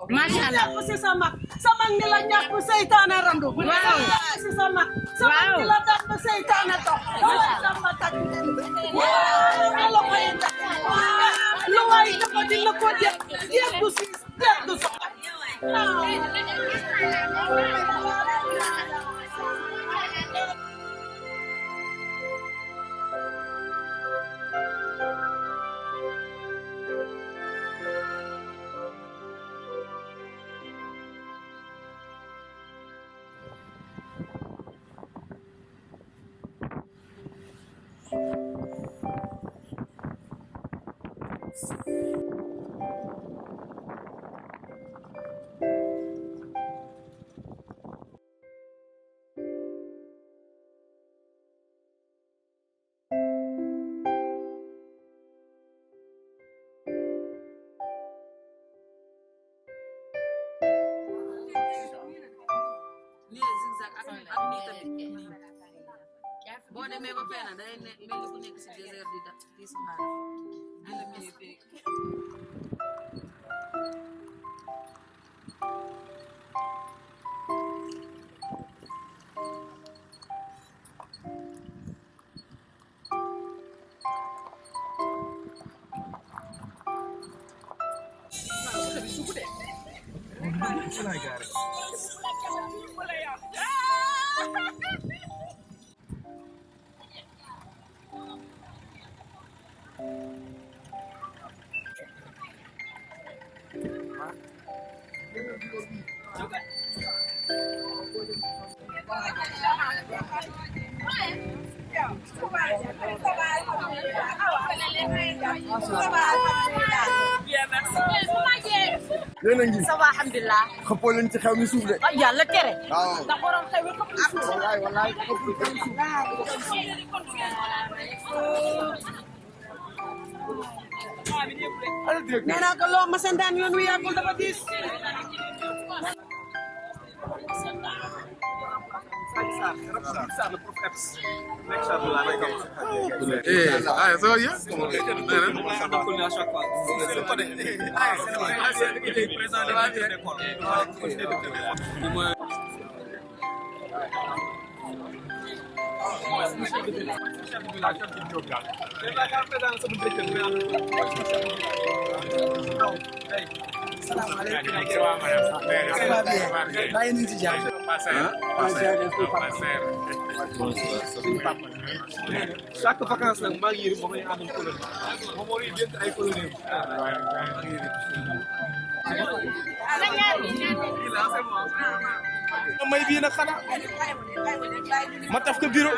Masya Allah. Si sama nila ñak bu seytaane randu. Waaw. Si sama nila dak bu seytaane to. Sama tak. Ala ko yenda. Lu way ko dina ko def. Def du si, def du so. boo demee ba fenn day mel ni ku nekk si désert di Sahara di la mel ni yéen a ngi. Ça va alhamdulillah. xëppoo leen ci xew mi suuf de. Ay yàlla tere. waaw. ndax borom xew mi xëpp ci suuf. wallaay wallaay xëpp ci suuf. Nee naa ko loo ma seen daan yoon wi yàggul dafa diis. Ça va bien? chaque vacance nag maa ngi yëri moom lañu àndal colonie moom moo ñuy jënd ay colonie may bii nag xanaa ma taf ko bureau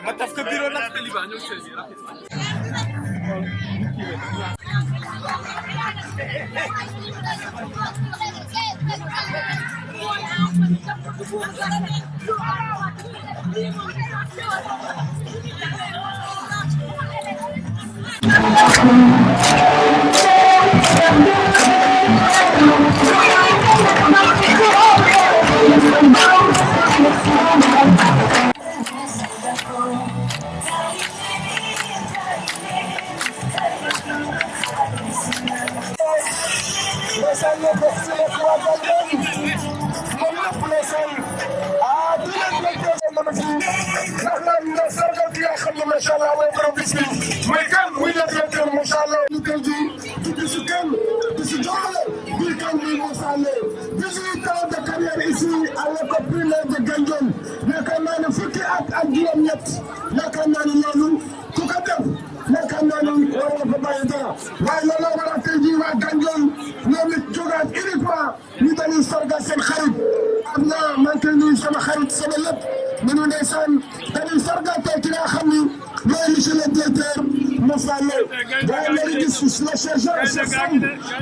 ma taf ko bureau nag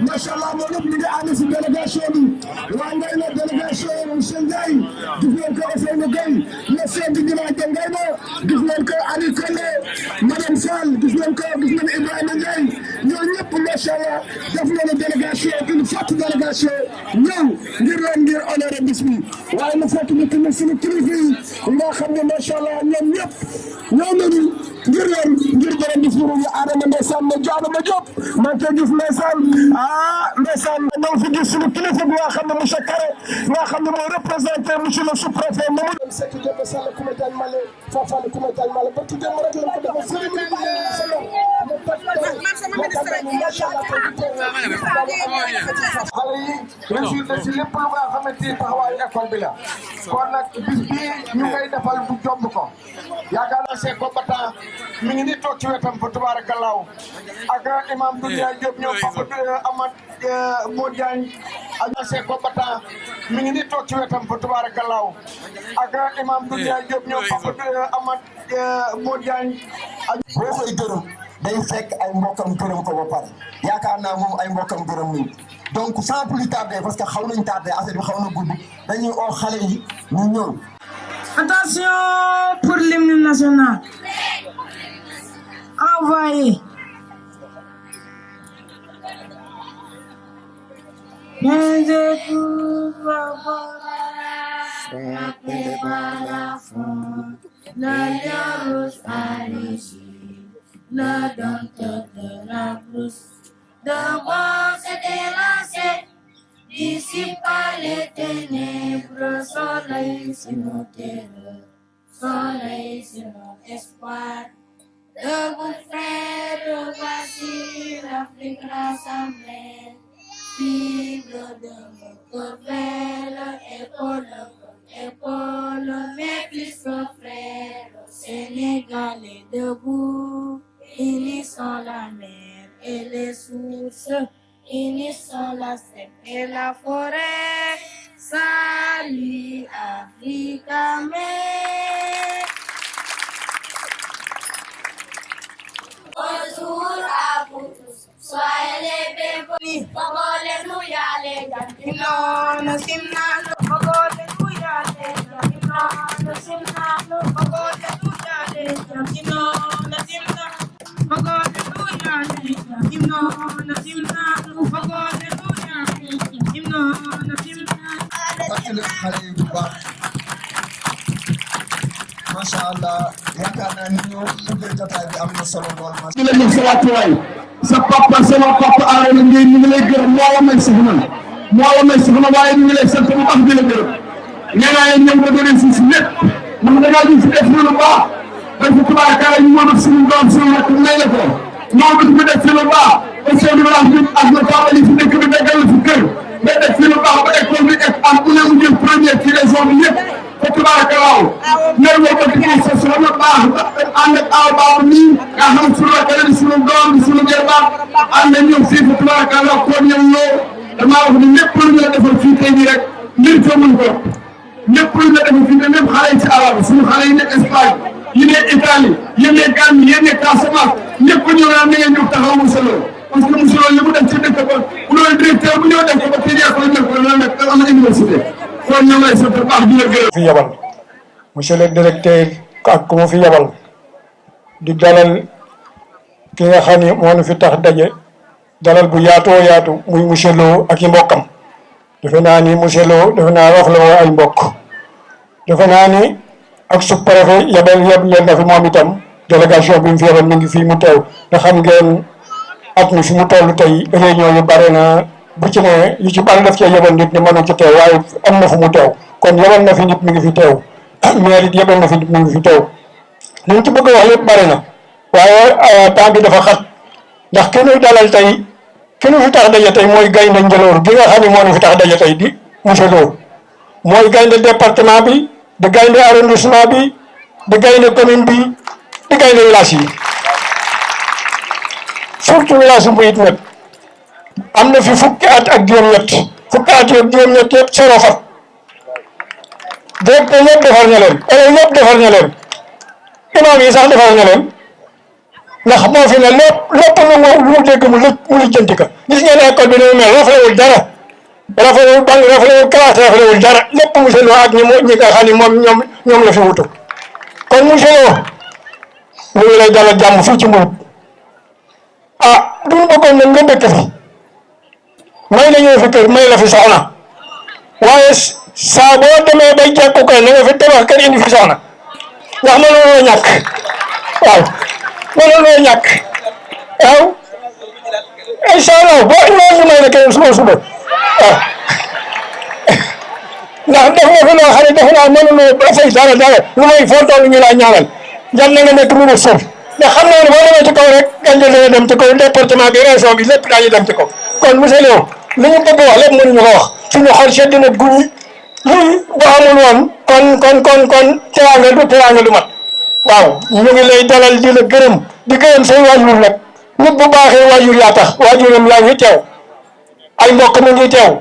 Mashallah, mon homme, il est allé sur délégation. La délégation, Sendai, le chef du village de Ali Kone, Madame Fall, Ibrahim Ndiaye, ñoo ñëpp Mashallah, def na la délégation, une forte délégation, ñëw ngir honorer bis bi. Waaye na fekk ñu tamit suñu kilifa yi nga xam ne Mashallah ñoom ñëpp ñoo nañu ngir leen ngir jërëm di suñu Adama ndeysaan ne Adama Diop maa ngi koy gis ndeysaan ndeysaan ñoo fi gis suñu kilifa bi nga xam ne monsieur Kare nga xam ne moo représenté monsieur le sous-préfet Mamadou Seck Diop Sall Koumétal Malé Fafal Koumétal Malé ba ci dem rek lañ ko defal xale yi réussir na si lépp lu nga xamante ni taxawaayu école bi la kon nag bis bii ñu ngay defal bu jomb ko yaakaar naa c'est combattant mi ngi ni toog ci wetam fa tabaarakallaahu ak imam Doudou Diop ñoom Papa Amad Modou Diagne ak c'est combattant mi ngi ni toog ci wetam fa tabaarakallaahu ak imam Doudou Diop ñoom Papa Amad Modou Diagne boo koy gërëm day fekk ay mbokkam gërëm ko ba pare yaakaar naa moom ay mbokkam gërëm nii donc sans plus tarder parce que xaw nañ tardé affaire bi xaw na gudd dañuy oo xale yi ñu ñëw. Attention pour l'hymne national. Envoyé. Le dompteur de la brousse, de bon s'était lancé, dissipa les ténèbres, soleil sur nos terreurs, soleil sur nos espoirs. Debout frères, voici l'Afrique rassemblée, fibre de notre belle épaule, épaule, mais plus que frères, Sénégalais debout. Unissons la mer et les sources, unissons la steppe et la forêt. Salut Africa, mais bonjour à vous tous, soyez les bienvenus. Fogole nuyale jantinano simnano, fogole nuyale jantinano simnano, fogole nuyale jantinano simnano. macha allah yaakaar naa ni ñoo ubbee jotaay bi am na solo lool. di la jox sa wàccuwaay sa papa sama papa Adama Ndiaye ñu ngi lay gërëm moo la may soxna waaye ñu ngi lay sant bu baax di la gërëm nee naa leen ñoom nga doon si lépp ndax da ngaa ñu fi def lu baax dañ ko tubaarkaale ñu mën a suñu doom suñu rakk may la ko ñoo fi def fi lu baax ba seen village bi ak na taawal yi fi nekk bi déggal fi kër nga def fi lu baax ba école bi am bu ne mu jël première ci région bi yëpp fa tubaarkalaaw ñooy woo ko ci sa soxna baax ànd ak aw baax nii nga xam suñu rakk la di suñu doom di suñu jarbaat ànd ak ñoom fii fa tubaarkalaaw kon ñoom ñoo damaa wax ni lépp lu ñu la defal fii tey jii rek ngir coomuñ ko lépp lu ñu la defal fii ne même xale yi ci alal suñu xale yi nekk Espagne yi ne Italie yi ne Gambie yi ne Casamance ñëpp ñëw naan na ngeen ñëw taxaw Moussa Lo parce que Moussa Lo li mu def ci dëkk ba bu loolu directeur bu ñëw def ko ba tey jii ko nekk loolu nag am na université kon ñoom lay sant baax di la gërëm. fi yabal monsieur le directeur ak ku mu fi yabal di dalal ki nga xam ni moo nu fi tax daje dalal bu yaatoo yaatu muy monsieur Lo ak i mbokkam defe naa ni monsieur Lo defe naa wax la woo ay mbokk defe naa ni ak sous-préfet yabal leen na fi moom itam délégation bi mu fi yabal mi ngi fii mu teew nga xam ngeen at mi fi mu toll tey réunion yu bare na bu ci ne yu ci bari daf cee yabal nit ñi mënu ci teew waaye am na fu mu teew kon yabal na fi nit mi ngi fi teew maire it yabal na fi nit mi ngi fi teew li mu ci bëgg a wax lépp bari na waaye temps bi dafa xat ndax ki ñuy dalal tey ki ñu fi tax daje tey mooy gaynde Njëloor gi nga xam ne moo ñu fi tax daje tey di monsieur Lo mooy gaynde département bi di gaynde arrondissement bi di gaynde commune bi di gaynde village yi surtout village bu it nag am na fi fukki at ak juróom-ñett fukki at ak juróom-ñett yëpp sero fat directeur yëpp defar na leen élèves yëpp defar na leen imam yi sax defar na leen ndax moo fi ne lépp lu mu dégg mu lijjanti ka gis ngeen école bi ni mu mel rafetewul dara rafetewul banc rafetewul classe rafetewul dara lépp monsieur Lo ak ñi nga xam ne ñoom la fi wutu kon monsieur Lo ñu ngi lay dalal jàmm fii ci Mbour duñu bëggoon nag nga dëkk fi may la ñëw fi kër may la fi soxna waaye saa boo demee bay jekku kay na nga fi tabax kër indi fi soxna ndax ma loolu ñàkk waaw wala loo ñàkk waaw incha allah boo ñëwee ñu may la keneen suba waaw ndax def nga fi loo xam ne defe naa mënuloo ba fay dara lu may foo toll ñu laa ñaanal yal na nga nekk ministre ndax xam naa ne boo demee ci kaw rek gàncax gi dem ci kaw département bi région bi lépp daañu dem ci kaw kon monsieur Léo li ñu bëgg wax lépp mënuñu ko wax suñu xol sedd na guñ lii boo amul woon kon teraanga du mat waaw ñu ngi lay dalal di la gërëm di gërëm say waajur nag nit bu baaxee waajur yaa tax waajuram yaa ngi teew ay mbokk mi ngi teew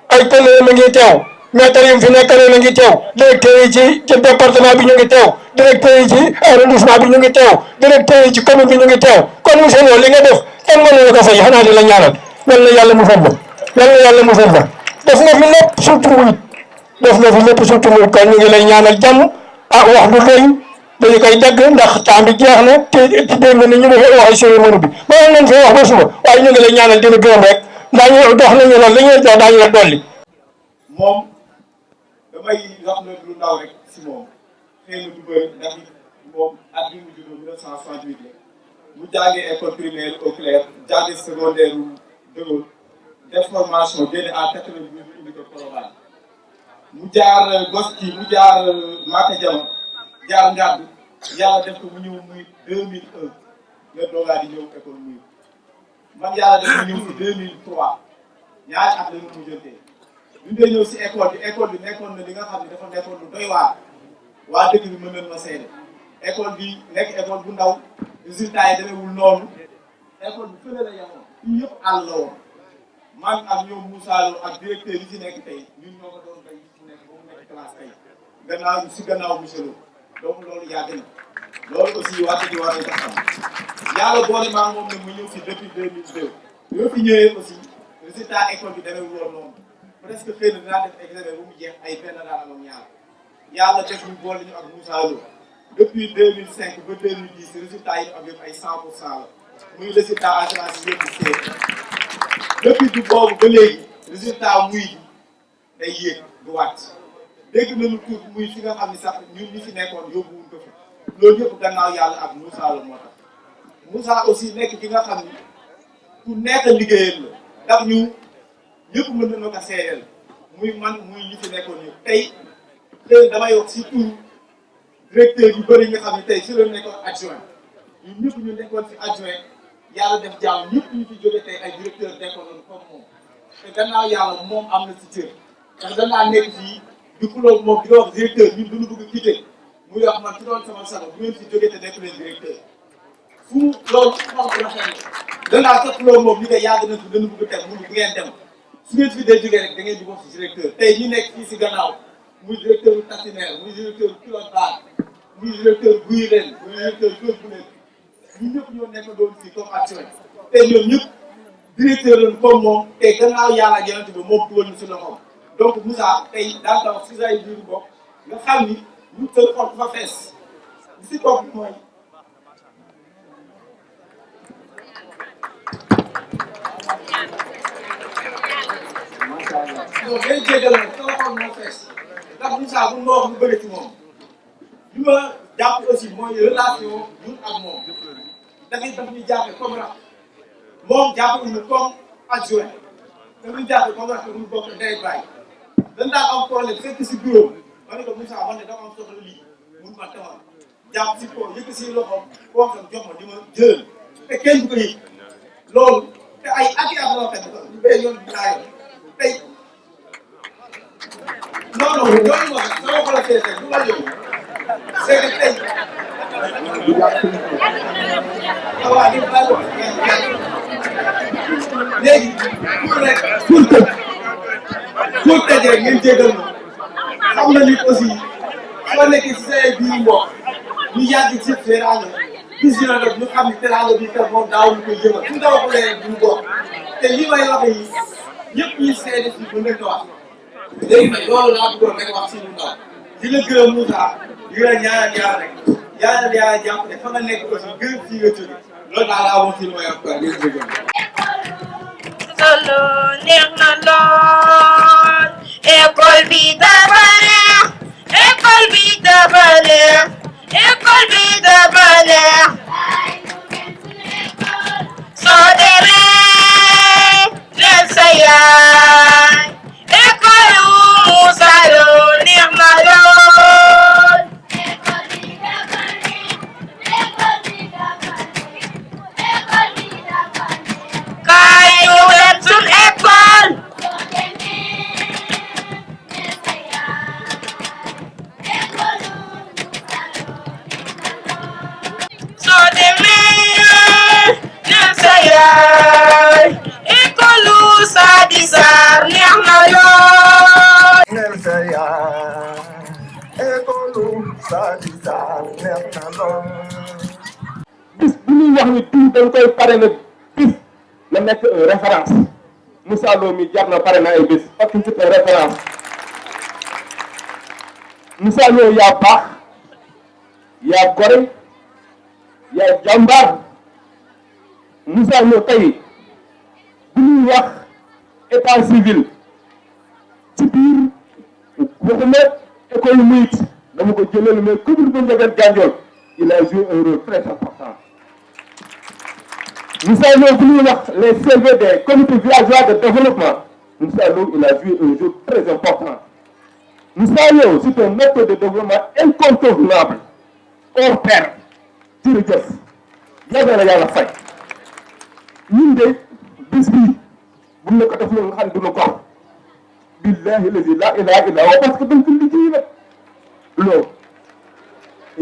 ay collègues mi ngi teew maître yi fi nekk na ngi teew directeur yi ci département bi ñu ngi teew directeur yi ci arrondissement bi ñu ngi teew directeur yi ci commune bi ñu ngi teew kon monsieur Lo li nga def kenn mënu la ko fay xanaa di la ñaanal yal na yàlla musal la yal na yàlla musal la def nga fi lépp surtout muy def nga fi lépp surtout muy kon ñu ngi lay ñaanal jàmm wax du doy dañu koy dagg ndax temps bi jeex na te dégg nga ni ñu defee waxee cérémonie bi mënoon nañ fi wax ba suba waaye ñu ngi lay ñaanal dina gërëm rek daañu dox nañu loolu li ñuy dox daañu la dolli. moom damay wax ne lu ndaw rek si moom xëy na du bëri ndax moom at bi mu juddoo 1968 la mu jàngee école primaire au clair jàngee secondaire de Gaulle def formation génne à 92 indi ko Colobane mu jaar Goski mu jaar Maka Jama jaar Ngàdd yàlla def ko mu ñëw muy 2001 nga doogaa di ñëw école muy man yàlla def ko ñëw si 2003 ñaari at la ñu mujjantee ñu dee ñëw si école bi nekkoon na li nga xam ne dafa nekkoon lu doy waa dëkk bi mën nañ ma seede école bi nekk école bu ndaw résultat yi demeewul noonu école bi fële la yemoon fii yëpp àll la woon man ak ñoom Moussa Lo ak directeur yi ci nekk tey ñun ñoo ko doon bay ci nekk ba mu nekk classe tey gannaaw monsieur Lo donc loolu yàgg na loolu aussi waa dëkk war nañ ko xam yàlla boole maa moom nag mu ñëw fi depuis 2002 yoo fi ñëwee aussi résultat école bi demeewul woon noonu presque xëy na dinaa def examen bu mu jeex ay benn daal moom ñaar yàlla def ñu boole ñu ak Moussa Lo depuis 2005 ba 2010 résultat yi ñu am yëpp ay 100% la muy résultat assurance yëpp di depuis du boobu ba léegi résultat muy day yéeg du wàcc dégg nañu tuuti muy fi nga xam ne sax ñun ñi fi nekkoon yóbbuwuñ ko fi loolu yëpp gannaaw yàlla ak Moussa Lo moo tax Moussa aussi nekk ki nga xam ni ku nekk liggéeyam la ndax ñu ñëpp mën nañoo ko seedeel muy man muy ñi fi nekkoon ñëpp tey damay wax surtout directeur yu bëri nga xam ne tey si la nekkoon adjoint ñun ñëpp ñu nekkoon fi adjoint yàlla def jàmm ñëpp ñu fi jóge tey ay directeur nekkoon nañu comme moom te gannaaw yàlla moom am na si cër ndax danaa nekk fii di kulóog moom di ko wax directeur ñun duñu bëgg a quitté muy wax man ci doon sama sago bu ngeen fi jóge te nekk leen directeur fu loolu xam ko la xel danaa sa kulóog moom li nga yàgg na fi dañu bëgg a teg mu bu ngeen dem su ngeen fi dee jógee rek da ngeen di wax si directeur tey ñi nekk fii si gannaaw muy directeur bu Tassinère muy directeur bu Pilote Bar muy directeur buy ren muy directeur bu bu nekk ñun ñëpp ñoo nekk doon fii comme action te ñoom ñëpp directeur lañ comme moom te gannaaw yàlla ak yonent bi moom dugal ñu si loxoom donc Moussa tey daal tax si say biir bopp nga xam ni ñu tël xol fa fees li si topp mooy non day jégal nag sama xol moo fees ndax Moussa bu ma wax lu bëri ci moom li ma jàpp aussi mooy relation ñun ak moom dafay daf ñu jàppe comme rak moom jàppe ñu comme adjoint daf ñu jàppe comme rak ñu bokk ndey baay dañ daan am problème fekk si bureau ma ne ko Moussa man ne dama am soxla lii mun ma tawal jàpp si ko yëkk si loxoom koo xam jox ma di ma jël te kenn du ko yëg loolu te ay ati at la fekk ñu bay yoon bi laa yor tey non non loolu ma sama xol a feesee du ma yow c'est que tey waaw li ma léegi pour rek pour tëj rek ngeen jégal ma xam na nit aussi soo nekkee si say biir mbokk ñu yàgg ci teraanga gis na rek ñu xam ne teraanga bi kat moom daaw ñu koy jëmal su ndaw ko leen duñu bokk te li may wax yi ñëpp ñuy seede si bu nekk wax léegi nag loolu laa bëggoon rek wax si lu ndaw di la gërëm Moussa di la ñaanal yàlla rek yàlla yàlla jàpp ne fa nga nekk aussi gërëm fii nga jóge loolu daal laa wax si lu may wax quoi ngeen jégal solo neex na lool école bi dafa neex école bi dafa neex école bi dafa neex yaay école Moussa Lo neex na lool kaay ñu dem sun école soo demee neex sa yaay école Sadi Sarr neex na lool neex sa yaay école Sadi Sarr neex na lool bis bu ñuy wax ni tout dañ koy pare na bis la nekk référence Moussa Lo mi jar na pare na ay bis parce que c'est référence Moussa Lo yaa baax yaa gore yaa jàmbaar Moussa Lo tey bu ñuy wax état civil ci biir waxuma école murit dama ko jëlal mais commune bu Ndiéguène Gandiol il a joué un rôle très important Moussa Lo bu ñuy wax les CV des comités villageois de développement Moussa Lo il a joué un rôle très important Moussa Lo c'est un acteur de développement incontournable hors pair jërëjëf yàlla na yàlla fay ñun de bis bii bu ñu ko def loolu nga xam ne dina ko billahi lazi la ilaha illa huwa parce que dañ ko liggéey nag loolu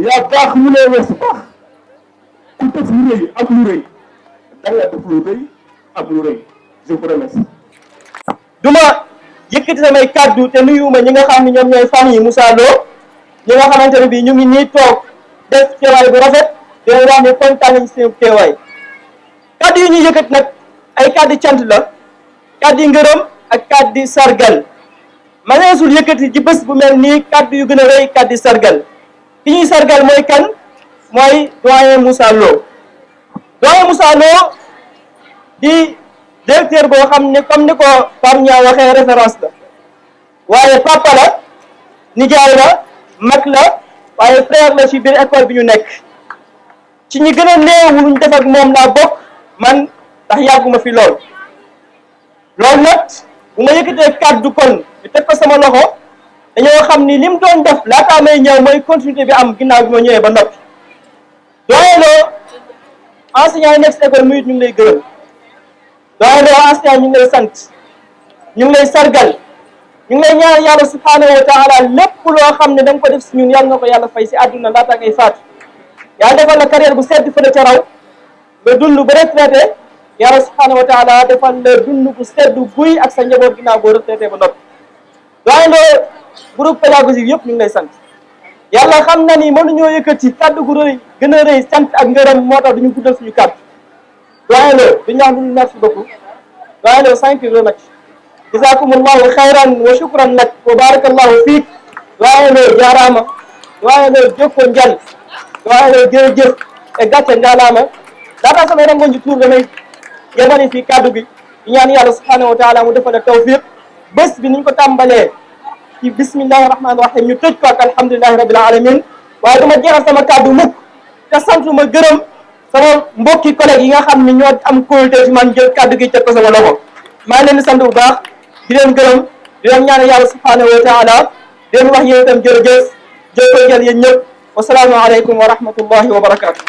yaa baax mu lay weesu baax ku def lu rëy ak lu rëy da nga def lu rëy ak lu rëy je vous remercie. duma yëkkati samay kàddu te nuyuuma ñi nga xam ne ñoom ñooy famille Moussa Lo ñi nga xamante ne bii ñu ngi nii toog def teewaay bu rafet di leen wax ne kontaan nañ seen teewaay kàddu yi ñuy yëkkati nag ay kàddu cant la kàddu ngërëm ak kàddu sargal ma neesul yëkkati ci bés bu mel nii kàddu yu gën a rëy kàddu sargal ki ñuy sargal mooy kan mooy doyen Moussa Lo doyen Moussa Lo di directeur boo xam ne comme ni ko Pape Niang waxee référence la waaye papa la nijaay la mag la waaye frère la ci biir école bi ñu nekk ci ñi gën a néew luñ def ak moom laa bokk man ndax yàgguma fi lool loolu nag bu ma yëkkatee kàddu kon ñu teg ko sama loxo dañoo xam ni lim doon def laataa may ñëw mooy continuité bi am ginnaaw bi ma ñëwee ba noppi doyen Lo enseignant yi nekk si école muy ñu ngi lay gërëm doyen Lo enseignant ñu ngi lay sant ñu ngi lay sargal ñu ngi lay ñaan yàlla subhanahu wa taala lépp loo xam ne da nga ko def si ñun yàlla na ko yàlla fay si àdduna laata ngay faatu yàlla defal la carrière bu sedd fële ca raw nga dund ba retraité yàlla subhanahu wa taala defal la dund bu sedd guy ak sa njaboot ginnaaw boo retraité ba noppi doyen Lo groupe pédagogique yëpp ñu ngi lay sant yàlla xam na ni mënuñoo yëkkati kàddu gu rëy gën a rëy sant ak ngërëm moo tax duñu guddal suñu kàddu doyen Lo duñu wax lu merci beaucoup doyen Lo thank you very much jazakumullahu khayran wa shukran lak wa barakallahu fiik doyen Lo jaaraama doyen Lo jokko njal doyen Lo jërëjëf te gàcce ngaalaama laata samay rangoon ci tuur damay yemani fii kàddu gi di ñaan yàlla subhanahu wa taala mu defal la tawfiq bés bi niñ ko tàmbalee ci bismillahi rahmani rahim ñu tëj ko ak alhamdulilahi rabbil alamin waaye dama jeexal sama kàddu mukk te sant ma gërëm sama mbokki collègues yi nga xam ne ñoo am kóolute ci man jël kàddu gi teg ko sama loxo maa ngi leen di sant bu baax di leen gërëm di leen ñaan yàlla subhanahu wa taala di leen wax yéen itam jërëjëf jël jël yéen ñëpp wasalaamu aleykum wa rahmatullahi wa barakatu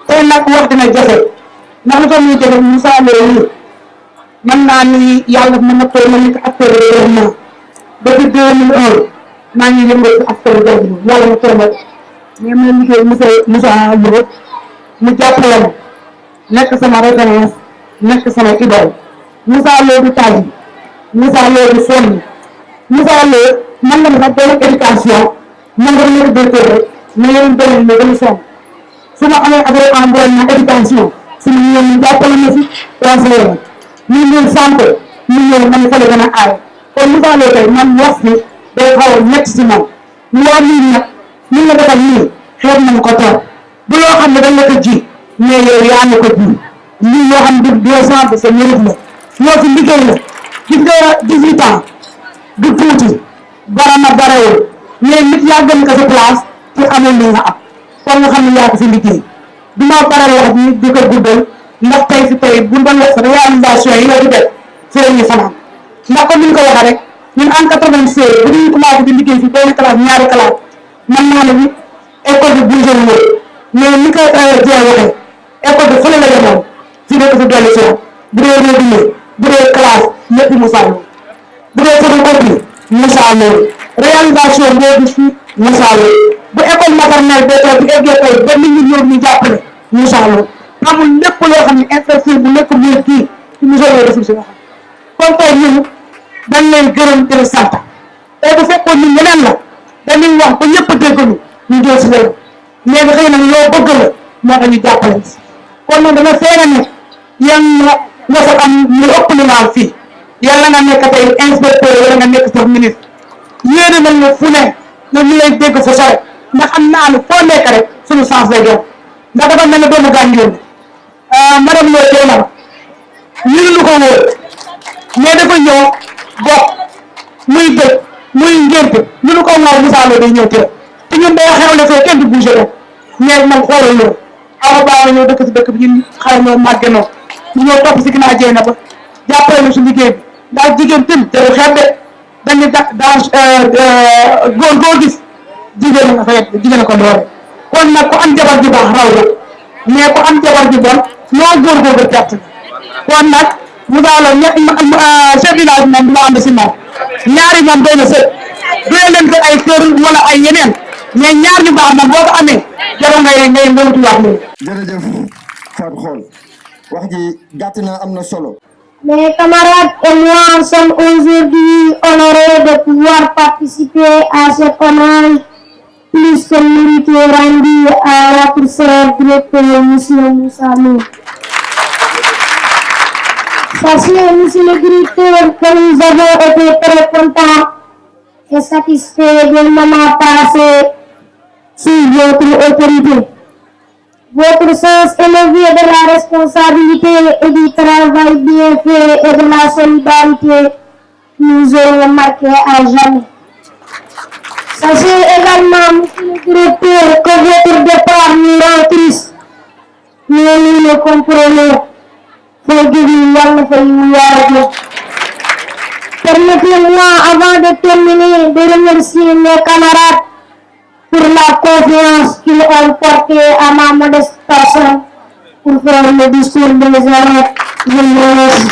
tey nag wax dina jafe ndax lu ko muy jafe Moussa Lo yi mën naa ni yàlla mën na koy ma nekk acteur développement depuis 2001 maa ngi yëngu ci acteur développement yàlla ma tombal mais ma liggéey Moussa Lo mu jàppale ma nekk sama référence nekk sama idole Moussa Lo du tàyyi Moussa Lo du sonn Moussa Lo man la ma sax benn éducation man nga nekk directeur rek mais yéen benn la gën a sonn su ma amee affaire environnement éducation suñu ñoom ñu jàppale ma si conseiller ma ñu ngi santé mu ñëw man fa la gën a aay kon Moussa Lo tey man wax bi day xaw a métti si moom ñu waa nii nag ni la defal nii xeet nañ ko toog bu loo xam ne dañ la ko ji mais yow yaa na ko ji lii yoo xam ne 200 de sa mérite la ñoo fi liggéey la gis nga 18 ans du tuuti bara na barewul mais nit yaa gën ko sa place ci amul li nga am kon nga xam ne yaa ko fi liggéey du ma baral wax bi di ko guddal ndax tey fi tey bu doon def réalisation yi nga di def fi la ñuy fanaan ndax comme ni ñu ko waxee rek ñun en 96 bu ñu commencé di liggéey fi benn classe ñaari classe man naa ne bi école bi bougé wu mais ni ko Dieng waxee école bi fële la yemoon fii nekk fi dolli si bu dee régulier bu dee classe lépp Moussa Lo bu dee photocopie Moussa Lo réalisation boo gis fi Moussa Lo bu école maternelle bee bi eggee tey ba nit ñi ñëw ñu jàppale Moussa Lo amul lépp loo xam ne infrastructure bu nekk biir kii ci Moussa Lo deful si nga xam kon tey ñun dañ leen gërëm di leen sant tey bu fekkoon ni ñeneen la dañuy wax ba ñëpp déggalu ñu jël si loolu léegi xëy na loo bëgg la moo tax ñu jàppale si kon nag dama feere ne yan nga fa am lu ëpp lu nga am fii yàlla nga nekk tey inspecteur wala nga nekk sax ministre yéene nañ la fu ne nga ñu lay dégg fu sore ndax am naa ne foo nekk rek suñu chance lay doon ndax dafa mel ne doomu gànjoon madame Lo tey na ñu lu ko wóor mais dafa ñëw bokk muy dëkk muy ngénte ñu lu ko wóor Moussa Lo day ñëw teel te ñun day xewle fee kenn du bougé rek mais man xoolal loolu awa baax na ñëw dëkk si dëkk bi ñun xale ñoo màgge noo ñu ñëw topp si ginnaaw jéy na ba jàppale ñu si liggéey bi ndax jigéen tim jarul xeeb de dañu góor goo gis jigéen nga fa yet jigéen a ko doore kon nag ku am jabar ju baax raw la mais ku am jabar ju bon ñoo góor góor perte kon nag Moussa Lo chef village moom du ma ànd si moom ñaari moom doy na sëg doy leen ko ay kër wala ay yeneen mais ñaar ñu baax moom boo ko amee jarul ngay wuti wax loolu. jërëjëf Fatou Khol wax ji gàtt na am na solo. Mes camarades et moi sommes aujourd'hui honorés de pouvoir participer à cet hommage plus que mérité rendu à notre cher directeur monsieur Moussa Lo. Sachez, monsieur le directeur, que nous avons été très contents et satisfaits des moments passés sous votre autorité. Votre sens élevé de la responsabilité et du travail bien fait et de la solidarité nous auront marqués à jamais. Sachez également, monsieur le directeur, que votre départ nous rend triste. Mais nous le comprenons. Permettez-moi, avant de terminer, de remercier mes camarades pour la confiance qu'ils ont portée à ma modeste personne pour faire le discours de mes élèves. Je vous remercie.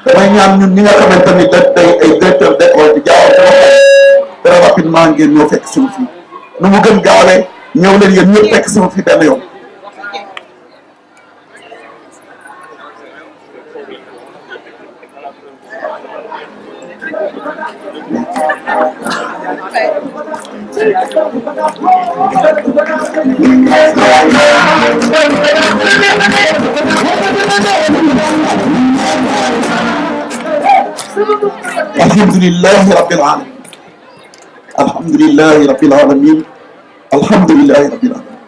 damay ñaan ñun ñi nga xamante ni day ay directeur d'école di jaawal sama xel très rapidement ngeen ñëw fekk suñu fii nu mu gën gaawee ñëw leen yéen ñëpp fekk sama fii benn yoon. alhamdulillahi rabbil alamin alhamdulillahi rabbil alamin alhamdulillahi rabbil alamin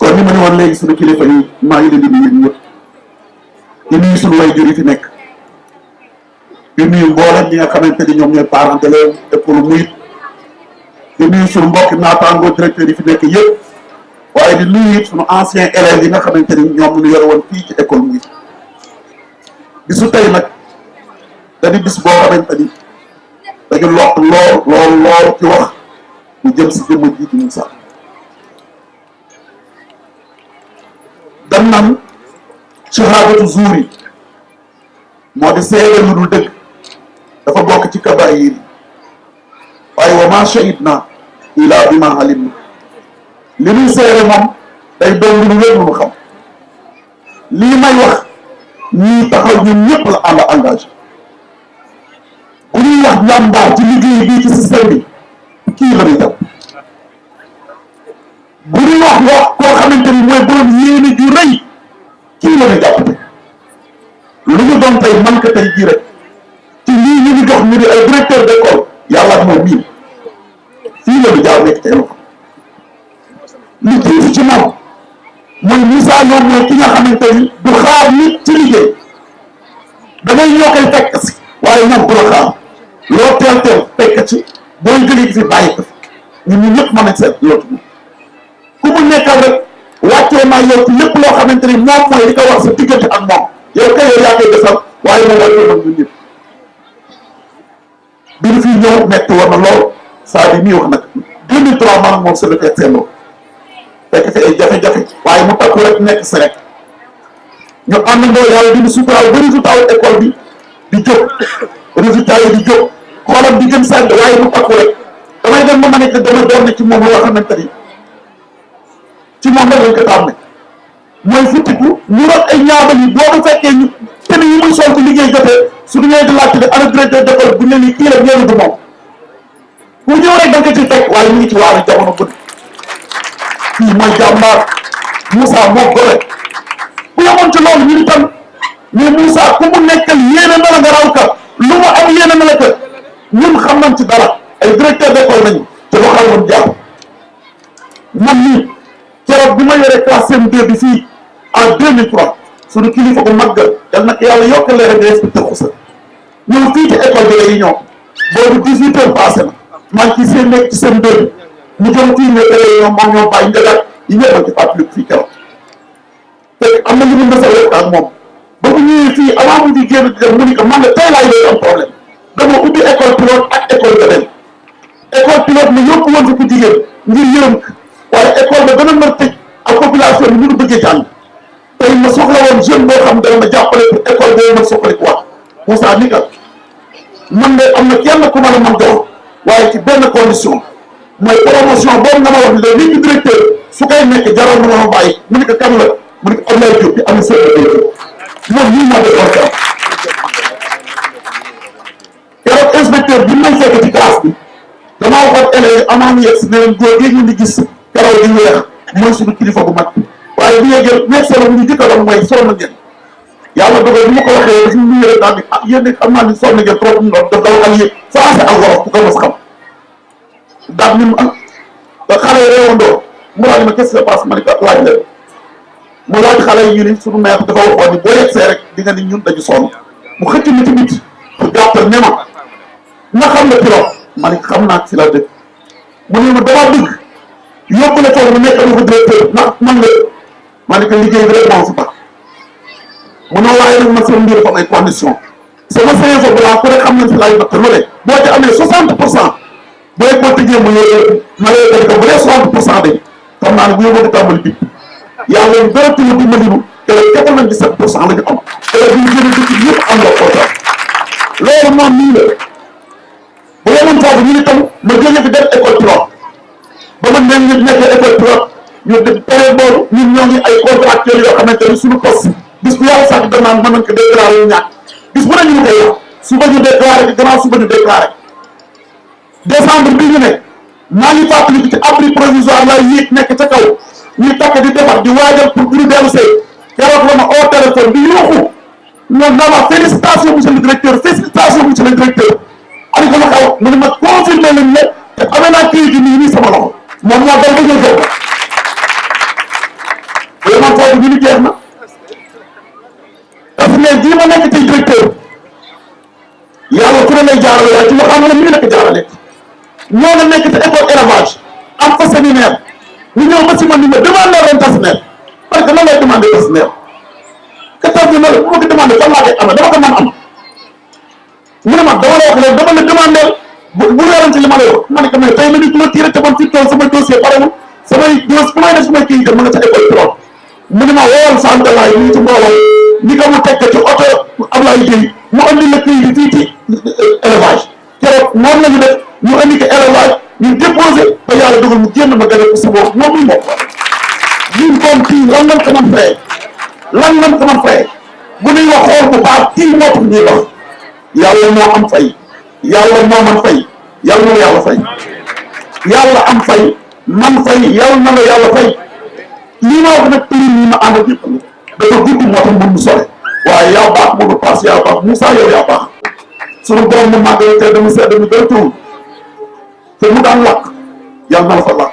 kon ni ma ne woon léegi sunu kilifa yi maa ngi leen di nuyu ñëpp di nuyu sunu waajur yi fi nekk di nuyu mboolem ñi nga xamante ni ñoom ñooy parents d'élèves école muy di nuyu sunu mbokki naataangoo directeur yi fi nekk yëpp waaye di nuyu it sunu ancien élèves yi nga xamante ni ñoom ñu yore woon fii ci école muy bisu tey nag da di bis boo xamante ni dañu lott lool ci wax ñu jëm si jëmm ji di Moussa dem nan shahadatu zuuri moo di seede lu dul dëgg dafa bokk ci kabaayir yi waaye wa ma shahidna illa bima alimna li muy seede moom day doon lu wér lu mu xam lii may wax ñii taxaw ñun ñëpp la ànd engagé njàmbaar ci liggéey bii ci système bi kii la ñuy jàpp bu ñuy wax koo xamante ni mooy borom yéene ju rëy kii la ñuy jàpp lu ñu doon tey man ka tey jii rek ci lii ñu ngi jox ñu di ay directeur d'école yàlla ak moom mii fii la ñu jaar nekk tey loxo li jiitu ci moom mooy Moussa Lo mooy ki nga xamante ni du xaar nit ci liggéey damay ñoo koy fekk si waaye ñoom du la xaar loo teel teel fekk ci booy jëlee fi bàyyi ko fi ñun ñëpp mën nañ seet loolu ku mu nekkal rek wàccee naa yow ci lépp loo xamante ni moom mooy li ko wax sa diggante ak moom yow kay yow yaa koy desal waaye moom wàccee man ñun ñëpp bi ñu fii ñëw metti war na lool saa bi muy wax nag 2003 maanaam moom seen fekk seen loolu fekk fi ay jafe-jafe waaye mu takku rek nekk si rek ñu àndandoo yàlla di ñu suturaal ba résultat wu école bi di jóg résultat yi di jóg xoolam di gën sedd waaye mu takku rek damay dem ba ma nekk dama doon ci moom loo xamante ni ci moom rek lañ ko tàmmee mooy futtiku ñu doon ay ñaabal yi boo ko fekkee ñu tenue yi muy sol ci liggéey jotee su ñu ñëwee di laajte de ana directeur d'école bu ne nii kii la ñëw du moom ku ñëw rek da nga ko ci fekk waaye mu ngi ci waaru jamono bu ne kii mooy jàmbaar Moussa moo gore ku yemoon ci loolu ñu ni tam mais Moussa ku mu nekkal yéene na la nga raw ka lu mu am yéene na la ka ñun xam nañ ci dara ay directeur d'école lañu te lu xam woon jàpp man nii keroog bi ma yore classe CM2 bi fii en 2003 suñu kilifa bu mag yal na ko yàlla yokkal leer ak inspecteur Xoussa ñëw fii ci école bi lay ñëw boobu 18 heures passé na maa ngi ci seen nekk ci CM2 bi ñu jëm fii ne ñoom moom ñoo bàyyi njëgaat yi ñëpp a ci fàttaliku fii keroog te am na lu mu mës a wér ak moom ba mu ñëwee fii avant mu di génn di dem mu ni ko man la tey laay doon am problème dama ubbi école pilote ak école de ren école pilote mu yóbbu woon fi ku jigéen ngir yërëm waaye école ba gën a mën tëj ak population bi mënu bëggee jàng tey ma soxla woon jeune boo xam dana ma jàppale pour école boobu ma soxla ko wax Moussa ni ka man de am na kenn ku ma la mën jox waaye ci benn condition mooy promotion boobu nga ma wax ne lii directeur su koy nekk jaroon na ma bàyyi mu ni ko kan la mu ni ko Abdoulaye Diop bi am seen moom lii moo defoon keroog keroog inspecteur bi may fekk ci classe bi damaa waxoon élèves amaa ñu yegg si ne leen góor gi ñu di gis keroog di weex mooy suñu kilifa bu mag waaye bu yeggee nekk solo bu ñu jëkkaloon mooy sonn ngeen yàlla dogal bi ma ko waxee daf ñu nuyee daal ni ah yéen xam naa ni sonn ngeen trop ñu doon daf daw ak yéen français ak wolof ku ko mos xam daal ni ma da xale yi réewandoo mu laaj ma qu'est-ce qui se passe ma ni ko laaj leen mu laaj xale yi ñu ni suñu maître dafa waxoon ni boo yegsee rek di nga ni ñun dañu sonn mu xëcc ni ci biti pour gàttal ne ma nga xam ne pilote ma ni xam naa ci la dëkk mu ne ma dama bëgg yóbbu la foofu mu nekk na fa directeur ndax man la ma ni ko liggéey bi rek moo fi tax mu ne waaye nag ma seen mbir fa ay condition sama séance bu laa ku rek xam nañ si laay natt lu ne boo ci amee 60% booy boo tëjee mu yooyu ma yooyu ko bu dee 60% dañ xam naa ne bu ñu bëgg tàmbali bi yàlla ñu bëri tuuti ma limu te 97% la ñu am te bu ñu jëlee dëkk bi yëpp am la koo loolu moom nii la bu yemoon foofu ñu ni tam ma jóge fi def école pilote ba man nen ñu nekkee école pilote ñu def période boobu ñun ñoo ngi ay contractuels yoo xamante ni suñu poste bis bu yàlla sax danaan mën nañ ko déclaré yu ñàkk bis bu ne ñu koy wax suba ñu déclaré ko gannaaw suba ñu déclaré décembre bi ñu ne maa ngi fàttaliku ci abri provisoire lay yéeg nekk ca kaw ñu takk di defar di waajal pour ñu dellu see keroog la ma au téléphone di yuuxu non non félicitation monsieur le directeur félicitation monsieur le directeur ani ko ma xaw mu ne ma confirmé lañ ne te amee naa kayit yi nii sama loxo moom moo dal ba ñëw jox vraiment foofu ñu ni jeex na parce que jii ma nekk ci directeur yàlla ku ne lay jaarale waaye ci loo xam ne mi ngi nekk jaarale ñoo nga nekk ci école élevage am fa séminaire ñu ñëw ba si man ni ma demandé leen personnel parce que lan lay demandé personnel 14 heures bu ma ko demandé fan laa koy amee dama ko mën am mu ne ma dama la wax léegi dama la demandé bu leeroon ci li ma lay wax ma ne ko mais tey la ñu clôturé te man fi tool sama dossier parewul samay dossier fu may def samay kii mën nga ca école pilote mu ne ma woowal Santa Laye ñu ci mbooloo ni ko mu teg ko ci oto Ablaye Gueye mu andi la kii yi fii ci élevage keroog moom la ñu def ñu andi ko élevage ñu déposé ba yàlla dogal mu génn ma gën a ko si boobu moom muy mbokk ñun comme kii lan lañ ko mën fayee lan lañ ko mën fayee bu ñuy wax xool bu baax kii moo tax ñuy wax yàlla moo am fay yàlla moo man fay yàlla na la yàlla fay yàlla am fay man fay yàlla na la yàlla fay lii ma wax nag tërin yi ma ànd ak yëpp dafa gudd moo tax mën mu sore waaye yaa baax Modou Pass yaa baax Moussa yow yaa baax sunu doom mu màgg te dama sedd mi dara tuur te mu daan lakk yàlla na la fa lakk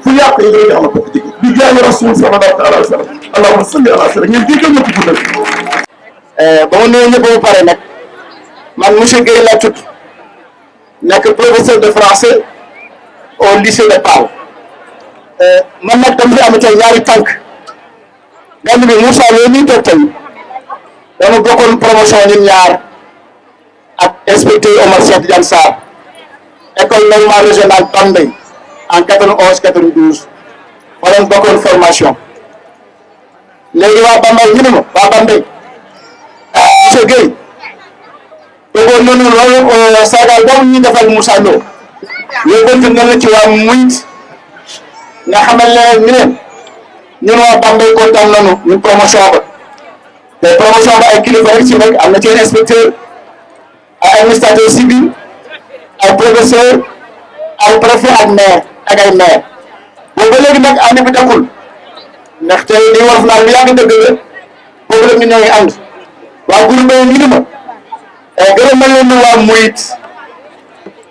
fu yàq yi ngay yàlla bokk jigi bi jaay rasul sallallahu alayhi wa sallam allahumma salli ala sallam ngeen jéggal ñëpp guddal ba ma nuyoo ñëpp ba pare nag man monsieur Guèye laa tudd nekk professeur de français au lycée de Pao man nag dama fi am tey ñaari tànk benn bi Moussa Lo mi toog tey dama bokkoon promotion ñun ñaar ak inspecteur Omar Cheikh Tidiane Sarr école normale régionale Bambey en 91 92 ma doon bokkoon formation léegi waa Bambey ñu ne ma waa Bambey monsieur Guèye bëggoon nañu loolu sagal boobu ñu defal Moussa Lo yóbbante na la ci waa MUIT nga xamal ne ñu ne ñun waa Bambey kontaan nañu ñun promotion ba te promotion ba ay kilifa rek ci rek am na ci inspecteur ay administrateur civil ay professeur ay préfet ak maire ak ay maire boobu ba léegi nag ànd bi takkul ndaxte li war naa lu yàgg dëgg la boobu la ñu ñoo ngi ànd waa groupe yi ñu ma gërëm ma leen waa MUIT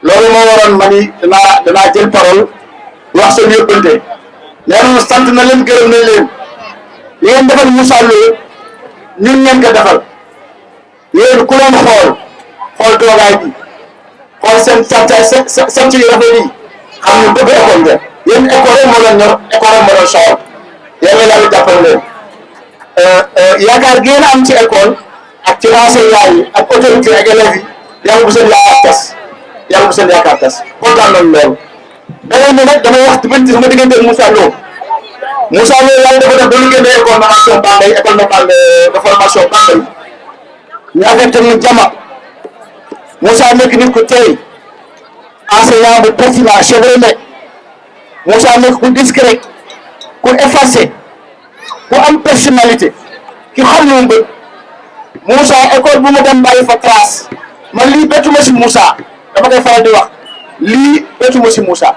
loolu moo waroon ma ni danaa jël parole wax seen yëppante nee na sant na leen gërëm nañ leen li ngeen defal Moussa Lo ñun ngeen ko defal yéen ku leen xool toogaay bi xool seen sant yu rafet yi xam ñu bëgg école nga yéen école rek moo leen ñor école rek moo leen soxal yàlla yàlla jàppal leen yaakaar gi ngeen am ci école ak ci enseignants yi ak autorité ak élèves yi yàlla bu seen yaakaar tas yàlla bu seen yaakaar tas kontaan nañ loolu beneen bi nag damay wax tamit sama diggante ak Moussa Lo yàlla dafa def ba ñu génnee école normation Bambey école normale de formation Bambey ñu affecté mu jama Moussa nekk nit ku tey enseignant bu pertinent chevronné Moussa nekk ku discret ku effacé ku am personnalité ki xam lu mu bëgg Moussa école bu mu dem bàyyi fa classe man lii bettuma si Moussa dama koy faral di wax lii bettuma si Moussa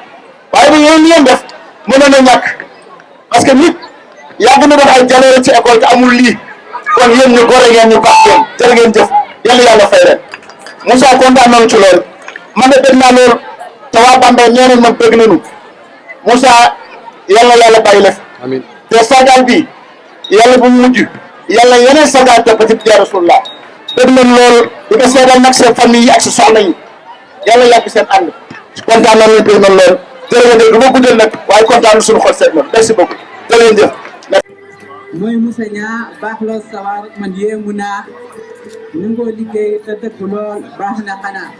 waaye nag yéen ngeen def mënoon na ñàkk parce que nit yàgg na def ay jaloore ci école te amul lii kon yéen ñu gore ngeen ñu baax ngeen jërë ngeen jëf yàlla fay leen Moussa kontaan nañu ci loolu man de bëgg naa loolu te waa Bambey nee nañ ma bëgg nañu Moussa yàlla bàyyi la fi amiin te sagal bi yàlla bu mujj yàlla yeneen sagal toppati bi Rasulullah bëgg nañ loolu di ko seedal nag seen famille yi ak sa soxna yi yàlla yàgg seen ànd kontaan nañu bëgg nañ loolu jërëjëf du ma guddal nag waaye kontaan suñu xol seet na merci beaucoup jërëjëf. mooy Moussa Niang baax lool sawar man yéemu naa ñu ngoo liggéey te dëkk lool baax na xanaa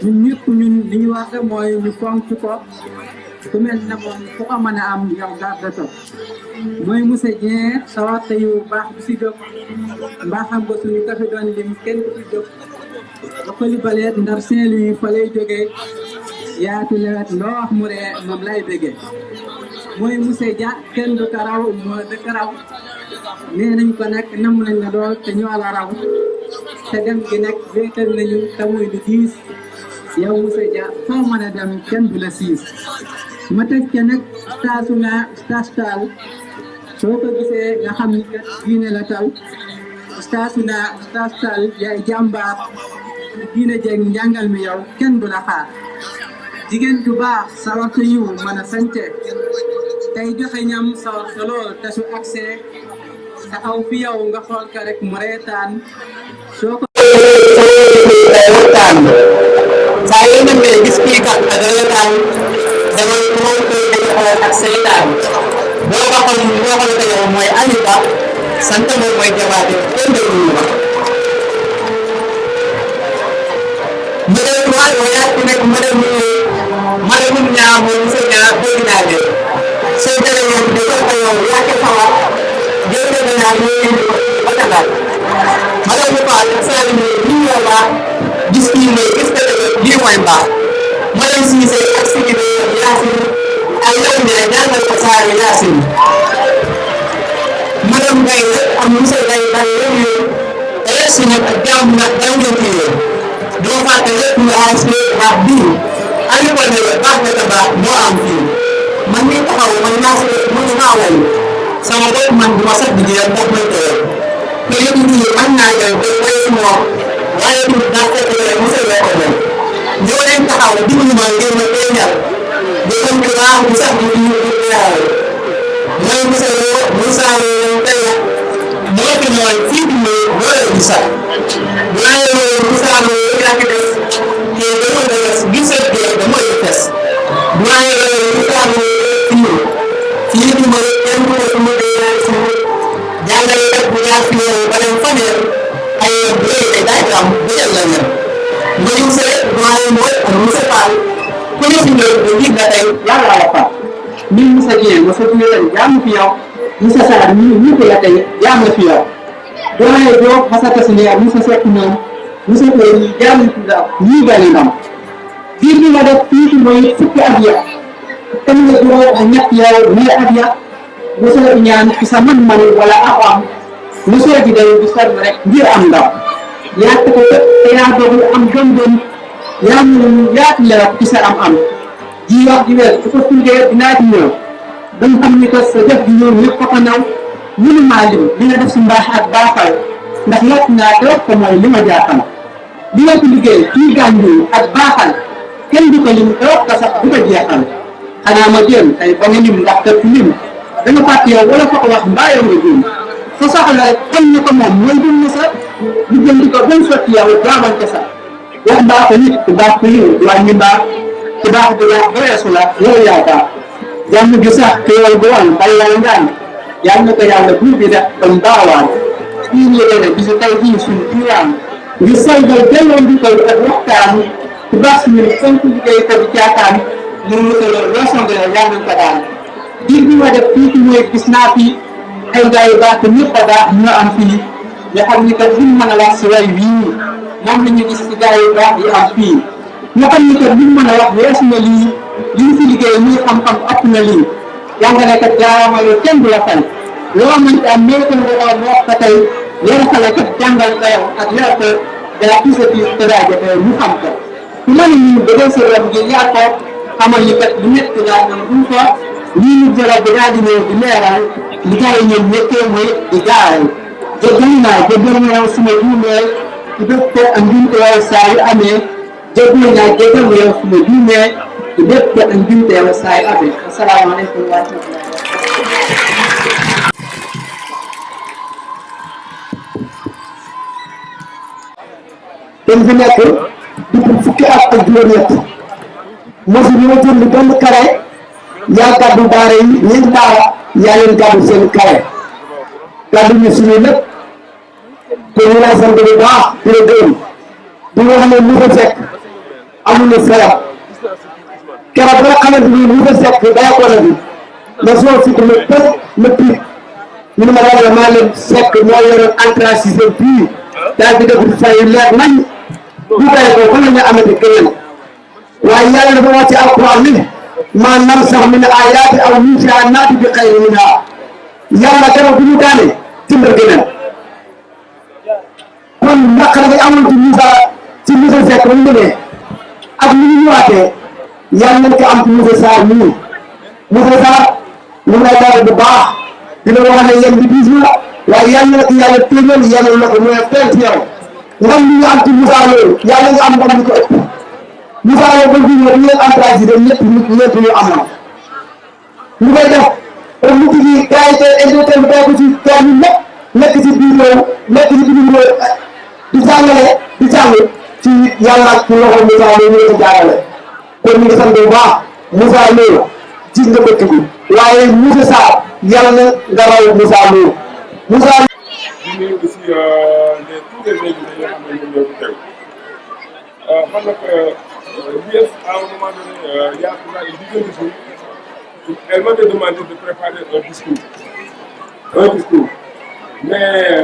ñun ñëpp li ñu wax mooy ñu fonk ko ku mel na moom fu ko mën a am yow garde ko mooy Moussa Niang sawar te yu baax bu si jóg mbaa xam nga suñu kafe doon lim kenn du si jóg ba ko li baleet ndar Saint-Louis fa lay jógee yaatu lewet loo wax mu ree moom lay bëggee mooy Moussa Dia kenn du ko raw moo dëkk raw nee nañ ko nag namm nañ la lool te ñoo la raw te dem gi nag wéetal nañu te muy lu diis yow Moussa Dia foo mën a dem kenn du la siis ma teg ca nag stage taal soo ko gisee nga xam ni kat diine la tal stage taal yaay jàmbaar diine jeeg njàngal mi yow kenn du la xaar jigéen ju baax sawar te yiw mën a sante tey joxe ñam sawar sa lool te su accès taxaw fi yow nga xool ko rek mu reetaan soo ko waxtaan saa yoo demee gis kii kat ak reetaan dama moom koy xool ak seytaan boo waxoon ko yow mooy Anita sant moom mooy jabaate kenn déglu ma madame Touare mooy yaay ku nekk madame Niang mooy Moussa Niang dégg naa leen soo jëlee yow di ko yow yaa ngi xamal jërëjëf naa ñëw ba tagal madame Fall saa yu ñu ñëw baax gis kii ne gis nga lii mooy mbaax madame Cissé ak Sikine Yacine ak yow Ndiaye jàngal ko saa yu Yacine madame Gaye am Moussa Gaye daal yow yow te suñu ak jàmm nag jàmm ngeen doo fàtte lépp lu ASP baax bii Aliou Koné baax na te baax moo am fii man mii taxaw man maa si mënu maa way sama bopp man du ma sax di jël ndax may tëye te yëpp nii mën naa jël ba way si moom waaye du daa fekk ne monsieur le ko mel ñoo leen taxaw dimbali ma ngeen ma feeñal di xam que baax bu sax di ñu leeral mooy monsieur le Moussa tey moo fi mooy fii bi mooy moo leen di sax waaye loolu Moussa yaa ngi des te dafa des gisal gee dama leen fes waaye loolu Moussa fii bi mooy kenn ku nekk mu dee ñaari si jàngale kat bu ñaar fi ñëw ba dem fanweer ay béykat daay am bëjal la ñëw nga ñu se doyen mooy ak monsieur Fall ku ñu si ñëw ba nit la tey yàlla la fa ni Moussa Dieng Moussa Dieng jaamu fi yow Moussa Sarr ñu ko la tey jaam la fi yow doyen Diop Masaka si ak Moussa Seck ñoom Moussa Dieng ñi jaam fi la ñii bari ndam diir bi nga def fii mooy fukki at ya te mu nga juróom ak ñett yow mais at ya Moussa ñaan ci sa man-man wala am Moussa ji day di sonn rek ngir am ndam yaa ko te yaa doon am gëm-gëm yaa mu yaatu la ci sa am ji wax ji weer su ko tuddee dinaa ci ñëw ba nga xam ni que sa jëf ji ñëw ñëpp ko naw mënu maa lim li nga def si mbaax ak baaxal ndax yàgg naa te wax ko mooy li ma jaaxal li nga ko liggéey kii gànjul ak baaxal kenn du ko lim te wax ko sax du ko jeexal xanaa ma jéem tey ba nga lim ndax dëpp lim da nga fàtte yow wala fa ko wax mbaa yow nga juum sa soxla rek xam ni ko moom mooy dund sa lu jënd ko bañ sotti yow jaamante sa wax mbaa ko nit ku baax ko yiw wàññi mbaax ci baax bi wax ba weesu la yow yaakaar jàmm gi sax teewal bu wan bal la ngaan yàlla na ko yàlla buur bi def ba mbaawaan fii ñu ne bisu tey jii suñu tuuraan ngir sargal delloo njukkal ak waxtaan ci baax suñu fonk liggéey ko di caataan mun musaloo loo songale yàlla nañ ko daan diir bi ma def fii ci mooy gis naa fi ay gars yu baax te ñëpp a baax ñoo am fii nga xam ni kat luñ mën a wax si way wii moom la ñu gis ci gars yu baax yi am fii nga xam ni kat luñ mën a wax weesu na lii li ñu fi liggéey muy xam-xam ëpp na lii jàngalekat jaaramaloo kenn du la fay loo mënti am mérite nga ko wax ko tey yéen xale kat jàngal ko yow ak yar ko daa pisati te daa jotee ñu xam ko ku mën a ñu bëggal sa doom ngir yar ko xamal ni kat lu nekk daa doon duñ ko lii ñu jëlaat bi daa di ñëw di leeral li gars yi ñoom nekkee mooy di gaaral jégal naa jégal ma yow suma juumee ci bépp te ak njumte yow saa yu amee jégal naa jégal ma yow suma juumee ci bépp te ak njumte yow saa yu amee asalaamaaleykum wa rahmatulah. dañ fi nekk depuis fukki at ak juróom-ñett mosu ñu ma jënd benn kare yaa gàddu daara yi ñeenti daara yaa leen gàddu seen kare gàddu ñu suñu lépp te ñu lay sant bu baax di la gërëm di wax ne Moussa Seck amuñu fayam keroog ba nga xamante ni Moussa Seck day ko la bi ma soo si ma pës ma piit ñu ne ma daal maa leen Seck moo yoroon entrée système fii daal di def fay leer nañ bu tey ko fan la ñu amati keneen waaye yàlla dafa wax ci alquran ni maa nansax min ayaati aw nunsihaa naati bi xayrin minhaa yàlla keroog bu ñu daane tëmbal keneen kon naqare bi amul ci Moussa Seck ba mu demee ak ni ñu ñëwaatee yàlla nañ ko am ci Moussa Sarr nii Moussa Sarr ñu ngi lay daal bu baax di la wax ne yéen bi bis la waaye yàlla na ko yàlla téeméer yàlla na ko mooy teel ci yow ndam li ñu am ci Moussa loolu yàlla nga am ndam li ko ëpp Moussa loolu ba ñu leen entragé de ñëpp ñu amoon ñu koy def ba mu ci gars yi tey indil bi day ko ci tool yi lépp nekk ci biir réew nekk ci biir réew di jàngale di jàng ci yàlla ak ci loxo Moussa loolu ñu ko jaarale kon ñu ngi sant bu baax Moussa loolu gis nga dëkk bi waaye Moussa Sarr yàlla na nga raw Moussa loolu Moussa. di nuyu aussi tous les invités yoo xam ne ñoom ñoo fi teew man nag l'US à un moment donné il y a une dizaine de jours elle m'avait demandé de préparer un discours mais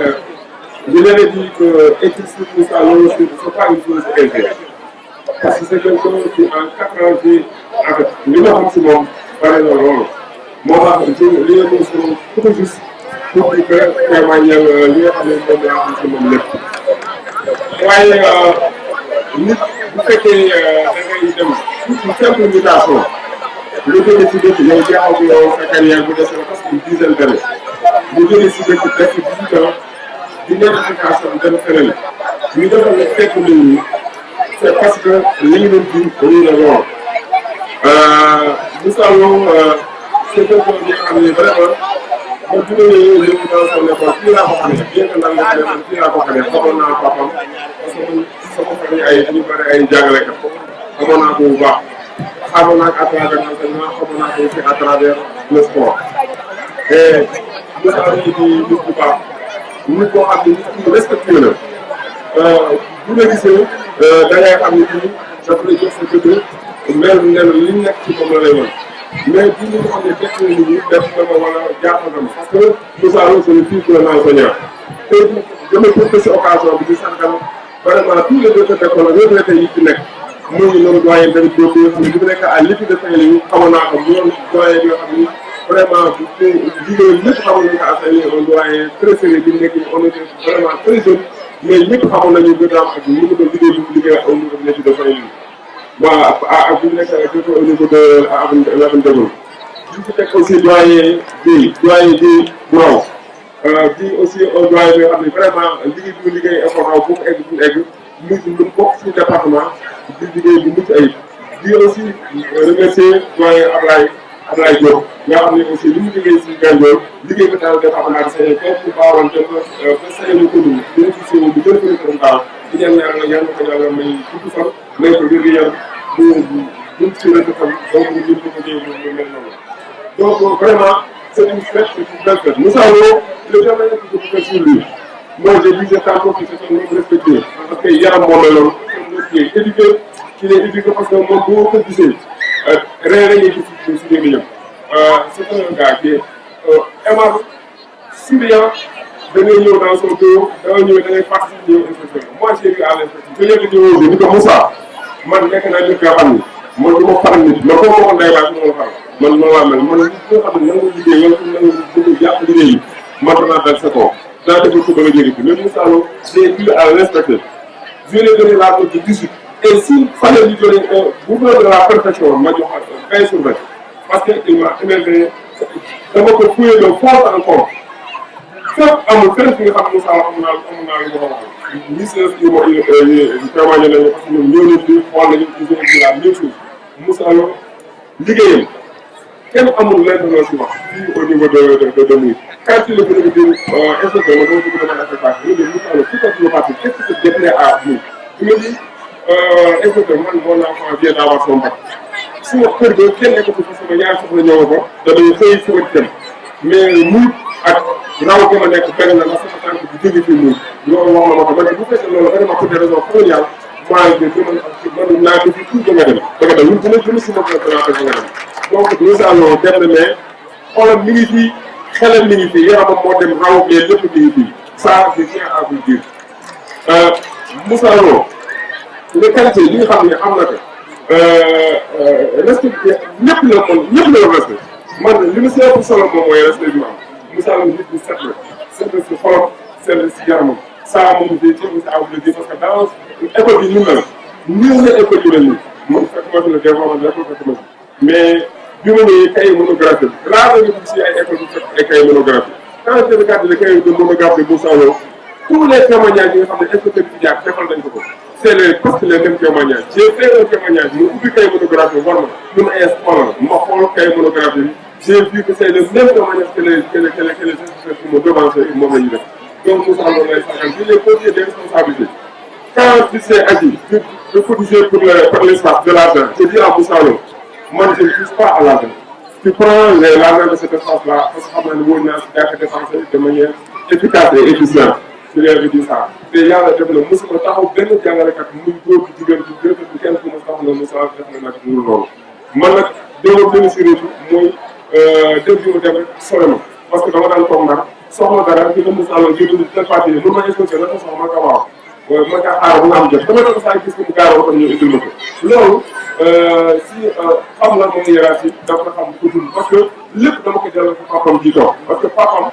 je lui avais dit que écrire sur Moussa loolu c'est pas une chose aisée parce que c'est quelqu'un qui en 4 ans ci en fait li ma xam si moom bare na loolu moo tax li nga mën si moom tout juste pour di témoigner li nga xam ne moom laa xam si moom lépp waaye nit bu fekkee da ngay dem une simple mutation nga jógee si dëkk yow jeexal ko yow sa carrière bu des parce que une dizaine d'années nga jógee si dëkk def 18 ans di notification dem feneen ñu defal la fekk nit ñi c'est parce que li ñu doon ji dañuy ne lool Moussa Lo c'est quelqu'un bi nga xam ne vraiment man bu ñu nee léegi dans son école fii laa ko xamee bien que nag nga fii laa ko xamee xamoon naa papam parce que man sama famille ay ñu bëri ay jàngalekat xamoon naa ko bu baax xamoon naa ko à travers l'enseignement xamoon naa ko aussi à travers le sport et Moussa Lo di nit bu baax nit koo xam ne nit ku respectueux la bu la gisee da ngay xam ne kii dafa lay jox sa gëdd mel ne li ñu nekk ci moom la lay wan mais bu ñu xam ne def na nit ñi def na ma wala jaaxal na ma parce que Moussa Lo c'est le fils d'un enseignant te dama profité si occasion bi di santal vraiment tous les directeurs d'école retraités yi fi nekk muy ñoom doyen tamit boobu nga xam ne bu nekk à l'IPI de Saint-Louis xamoon naa ko ñoom doyen bi nga xam ni vraiment jigéen ñëpp xamoon nañu ko enseigné un doyen très sérieux bi nekk on était vraiment très jeune mais ñëpp xamoon nañu gëdaam ak ni mu doon liggéey bi mu liggéey au niveau de l'IPI de Saint-Louis waaw ak bu ñu nekk au niveau de Aven Degol di ci teg aussi doyen bi bu raw di aussi un doyen bi nga xam ne vraiment liggéey bi mu liggéey école raw bu mu egg fu mu egg mu bokk suñu département di liggéey bu mucc ayib di aussi remercier doyen Ablaye Diop nga xam ne aussi li mu liggéey si Gandiol liggéey bi daal département de Saint-Louis képp baawoon jëm ba Saint-Louis commune bénéficié wu bu gën a fële daaw di ñaan yàlla ko yàlla may tudd fan may ko wér yaram bu ci rëdd fan donc ñu ko liggéey bu mel noonu donc vraiment c'est une fête, c'est une belle fête. Moussa Lo, le jamais que je peux faire sur lui. Moi, je disais tantôt que c'est un homme respecté. Parce qu'il y a un moment là, qui est éduqué, parce que mon beau que tu sais, réellement, c'est un gars qui est aimable, souriant, de venir dans son dos, de venir participer au inspecteur. Moi, j'ai vu à l'inspecteur. Je l'ai dit aujourd'hui, je dis Moussa, moi, je suis un man du ma faral nit ma ko waxoon day waay su ma faral man noonu laa mel man nit ñoo xam ne nangu liggéey wala su nangu bëgg jàpp liggéey yi man danaa dal sa kaw daa defal ko ba nga jéggi mais Moussa Lo j'ai dû à respecter je lui ai donné la note de 18 et s'il fallait lui donner bouffon de la perfection ma jox 20 sur 20 parce que il m'a émerveillé dama ko fouillé de fond en comble fépp amul fenn fi nga xam ne Moussa Lo am naa lu ma ko waxal ministère yi moo témoigné nañu parce que ñoom ñoo leen di xool nañu ils ont dit la même chose Moussa Lo liggéeyam kenn amul lenn loo si wax fii au niveau de Mouy quand il est venu dire inspecteur ma dama bëgg dama affectation ñu ne Moussa Lo tout à fait parti qu'est-ce que c'est déplaît à Mouy il me dit inspecteur man mon enfant vient d'avoir son bac su ma kër ga kenn nekkatu fa sama ñaar soxla ñëw ko damay xëy suba di dem mais Mouy ak raw gi ma nekk benn la sama tànk bu jóge fii Mouy loolu wax na ma ko man bu fekkee loolu vraiment pour des raisons coloniales maa ngi man naa defi tout ba nga dem ñun dina si mokk na ba nga dem donc Moussa Lo dem na mais xolam mi ngi fii xelam mi ngi fii yaramam moo dem raw mais lépp mi ngi fii ça je tiens à vous dire Moussa Lo les qualités yi nga xam ne am na ko respect ñëpp la respect man li mu si ëpp solo moom mooy respect bi ma am Moussa Lo nit bu set la si xolam set la si yaramam ça moom j'ai été aussi à vous le dire parce que dans école bi ñu mel nii la école yu mel nii man fekk ma fi la développement de l'école fekk ma fi mais bi ma ñëwee cahier monographie bi laa nga gis si ay école bi fekk ay cahier monographie quand je regarde le cahier de monographie de Moussa Lo tous les témoignages yi nga xam ne inspecteur bi jaar defal nañ ko c'est les presque les mêmes témoignages j'ai fait un témoignage mu ubbi cahier monographie war ma mun ay xoolal ma xool cahier monographie bi j'ai vu que c'est le même témoignage que les inspecteurs qui m'ont devancé moom la ñu def donc Moussa Lo lay saxal il est posé des responsabilités quand il s'est agi de cotiser pour l'espace de l'argent je dis à Moussa Lo moi je ne touche pas à l'argent tu prends l'argent de cet espace-là parce que xam naa ne wóor naa si jàkk dépenser de manière efficace et efficiente je leur ai dit ça te yàlla def na mosuma taxaw benn jàngalekat muy góor gi jigéen bi gërëm bi kenn ku ma taxaw na Moussa def na nag ñu loolu man nag déggoo benn si réew mooy dégg yu ma dem rek sore ma parce que dama daan toog nag soxla dara di nga Moussa Lo jënd tel parti mën ma inspecté la ko soxla ma ko waaw ma kaa xaar bu nga am jot dama doon saa gis ko mu gaaroo ko ñu indil ma ko loolu si xam la moom hiérarchie dafa xam ko dund parce que lépp dama ko jël fa papam ji toog parce que papam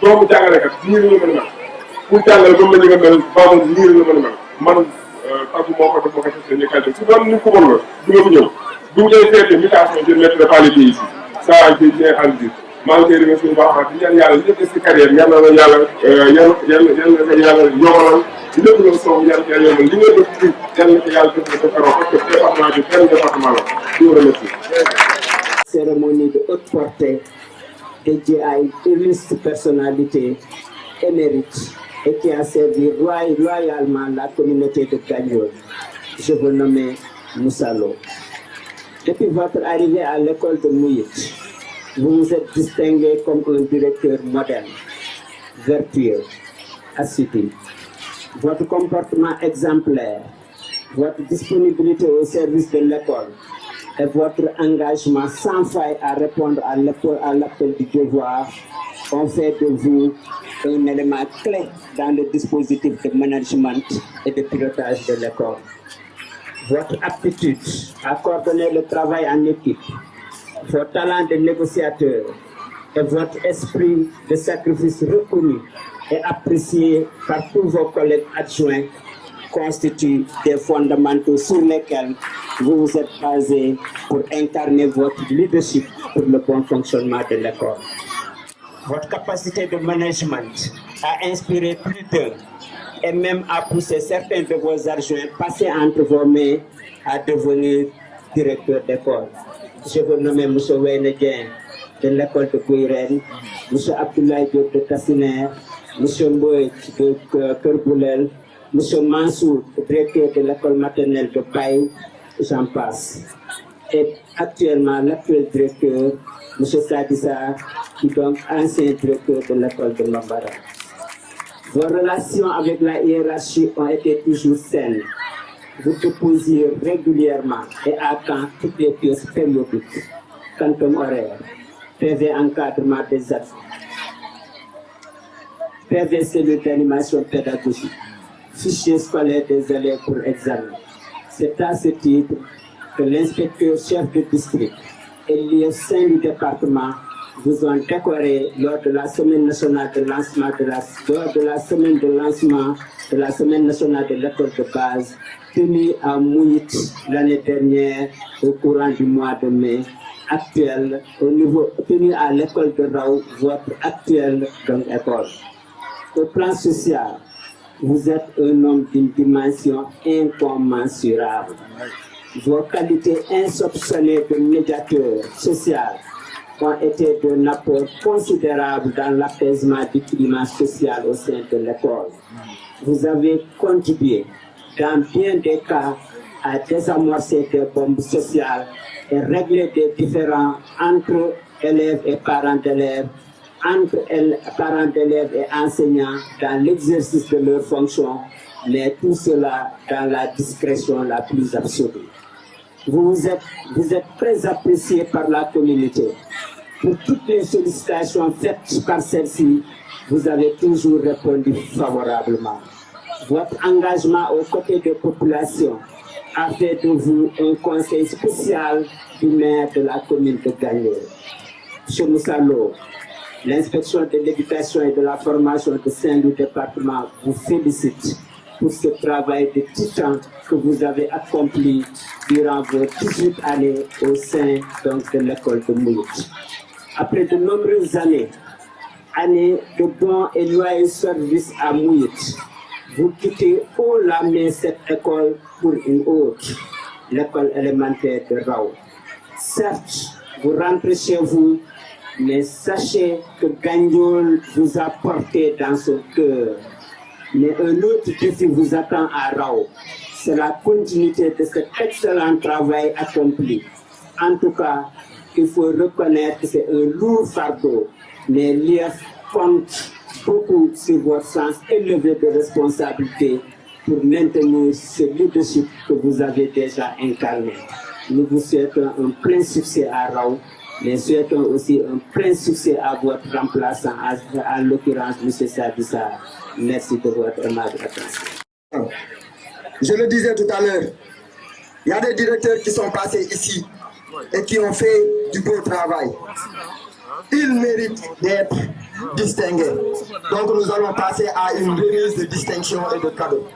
doomu jàngalekat nii la ñu mën a mel pour jàngale ba mu la ñu nga mel ba mu nii la ñu mën a mel man tàggu moo ko def ma ko testé ñu qualité su doon ni ko bon la du ma fi ñëw bu ñu koy feete mutation je ne mettrai pas les pieds ici ça je tiens à le dire maa ngi koy remercier bu baax di ñaan yàlla lépp si carrière yal na la yàlla yombalal lépp loo soog yàlla ko yombal li nga def fii yal na ko yàlla def na defaroo parce que département bi benn département la je vous remercie. Cérémonie de haute portée dédiée à une illustre personnalité émérite et qui a servi loyalement la communauté de Gandiol. Je vous nomme Moussa Lo. Depuis votre arrivée à l'école de Mouyit, vous vous êtes distingué comme un directeur moderne, vertueux, assidu. Votre comportement exemplaire, votre disponibilité au service de l'école et votre engagement sans faille à répondre à l'appel du devoir ont fait de vous un élément clé dans le dispositif de management et de pilotage de l'école. Votre aptitude à coordonner le travail en équipe, vos talents de négociateur et votre esprit de sacrifice reconnu et apprécié par tous vos collègues adjoints constituent des fondamentaux sur lesquels vous vous êtes basés pour incarner votre leadership pour le bon fonctionnement de l'école. Votre capacité de management a inspiré plus d'un et même a poussé certains de vos adjoints passés entre vos mains à devenir directeur d'école. Je vous nomme M. Wayne Dien de l'école de Gouiren, M. Abdoulaye Diop de Tassiner, M. Mboy de Kerboulel, M. Mansour, directeur de l'école maternelle de Paye, j'en passe. Et actuellement, l'actuel directeur, M. Sadissa, qui est donc ancien directeur de l'école de Mambara. Vos relations avec la hiérarchie ont été toujours saines. Vous proposiez régulièrement et à temps toutes les pièces périodiques, quantum horaire, PV encadrement des actes, PV cellule d'animation pédagogique, fichier scolaire des élèves pour examen. C'est à ce titre que l'inspecteur chef de district et l'IF5 du département vous ont décoré lors de la semaine nationale de lancement de la semaine nationale de l'école de base tenue à Mouyit l'année dernière au courant du mois de mai, tenu à l'école de Raoult, votre actuelle école. Au plan social, vous êtes un homme d'une dimension incommensurable. Vos qualités insoupçonnées de médiateur social ont été d'un apport considérable dans l'apaisement du climat social au sein de l'école. Vous avez contribué, dans bien des cas, à désamorcer des bombes sociales et régler des différends entre élèves et parents d'élèves, entre parents d'élèves et enseignants dans l'exercice de leurs fonctions, mais tout cela dans la discrétion la plus absolue. Vous êtes très apprécié par la communauté. Pour toutes les sollicitations faites par celle-ci, vous avez toujours répondu favorablement. Votre engagement aux côtés des populations a fait de vous un conseil spécial du maire de la commune de Gandiol. M. Moussa Lo, l'inspection de l'éducation et de la formation de Saint-Louis département vous félicite pour ce travail de titan que vous avez accompli durant vos 18 années au sein de l'école de Mouyit. Après de nombreuses années de bons et loyaux services à Mouyit, vous quittez haut la main cette école pour une autre, l'école élémentaire de Raoult. Certes, vous rentrez chez vous, mais sachez que Gandiol vous a porté dans son cœur. Mais un autre défi vous attend à Raoult. C'est la continuité de cet excellent travail accompli. En tout cas, il faut reconnaître que c'est un lourd fardeau, mais l'IF compte beaucoup sur votre sens élevé de responsabilité pour maintenir ce leadership que vous avez déjà incarné. Nous vous souhaitons un plein succès à Raoult, mais souhaitons aussi un plein succès à votre remplaçant, en l'occurrence M. Sadissa. Merci de votre aimable attention. Je le disais tout à l'heure, il y a des directeurs qui sont passés ici et qui ont fait du beau travail. Ils méritent d'être distingués. Donc nous allons passer à une remise de distinction et de cadeaux.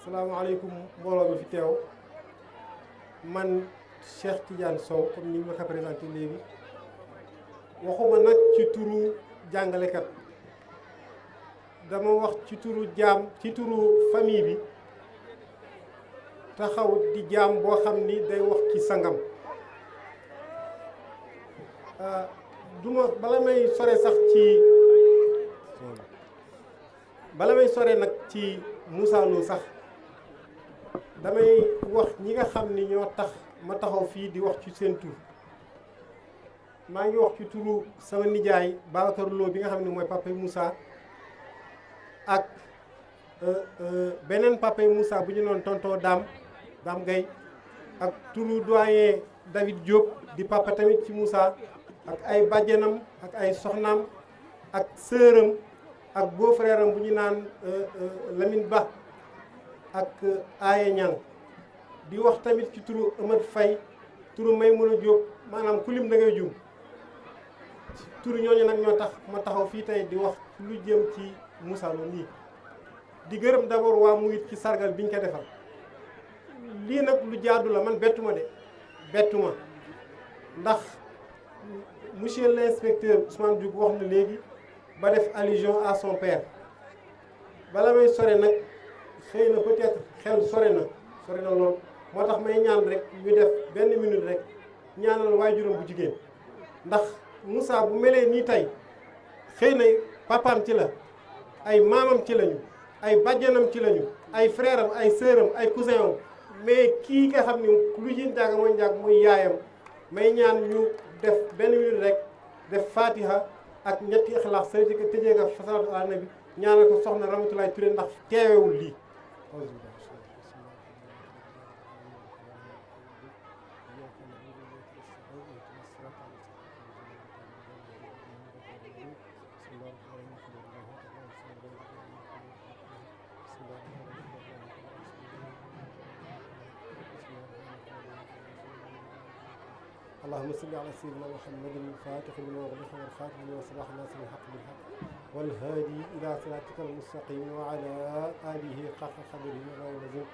salaamaaleykum mbooloo mi fi teew man Cheikh Tidiane Sow comme ni ma ko présenté léegi waxuma nag ci turu jàngalekat dama wax ci turu jaam ci turu famille bi taxaw di jaam boo xam ni day wax ci sangam duma bala may sore sax ci bala may sore nag ci Moussa Lo sax damay wax ñi nga xam ni ñoo tax ma taxaw fii di wax ci seen tur maa ngi wax ci turu sama nijaay Babacar Lo bi nga xam ne mooy papay Moussa ak beneen papay Moussa bu ñu noon tonton Dame Gueye ak turu doyen David Diop di papa tamit ci Moussa ak ay bàjjenam ak ay soxnaam ak sëram ak beau frère am bu ñu naan Lamine Ba ak Aye Niang di wax tamit ci turu Amad Faye turu Maymouna Diop maanaam ku lim da ngay juum turu ñooñu nag ñoo tax ma taxaw fii tey di wax lu jëm ci Moussa Lo nii di gërëm d'abord waa Mouride ci sargal biñ ko defal lii nag lu jaadu la man bettuma ndax monsieur l'inspecteur Ousmane Diouf wax na léegi ba def allusion à son père bala may sore nag xëy na peut-être xel sore na lool moo tax may ñaan rek ñu def benn minute rek ñaanal waajuram bu jigéen ndax Moussa bu melee nii tey xëy na papaam ci la ay maamam ci lañu ay bàjjanam ci lañu ay frère am ay sœur am ay cousin am mais kii nga xam ni lu jin jàng mooy njàng muy yaayam may ñaan ñu def benn minute rek def fatiha ak ñetti ixlaas sa ci tëjee nga salaatu ala nabi ñaanal ko soxna Ramatoulaye Touré ndax teewewul lii اللهم صل على سيدنا محمد الفاتح لما أغلق والخاتم لما سبق ناصر الحق بالحق والهادي إلى صراطك المستقيم وعلى آله حق قدره وعظيم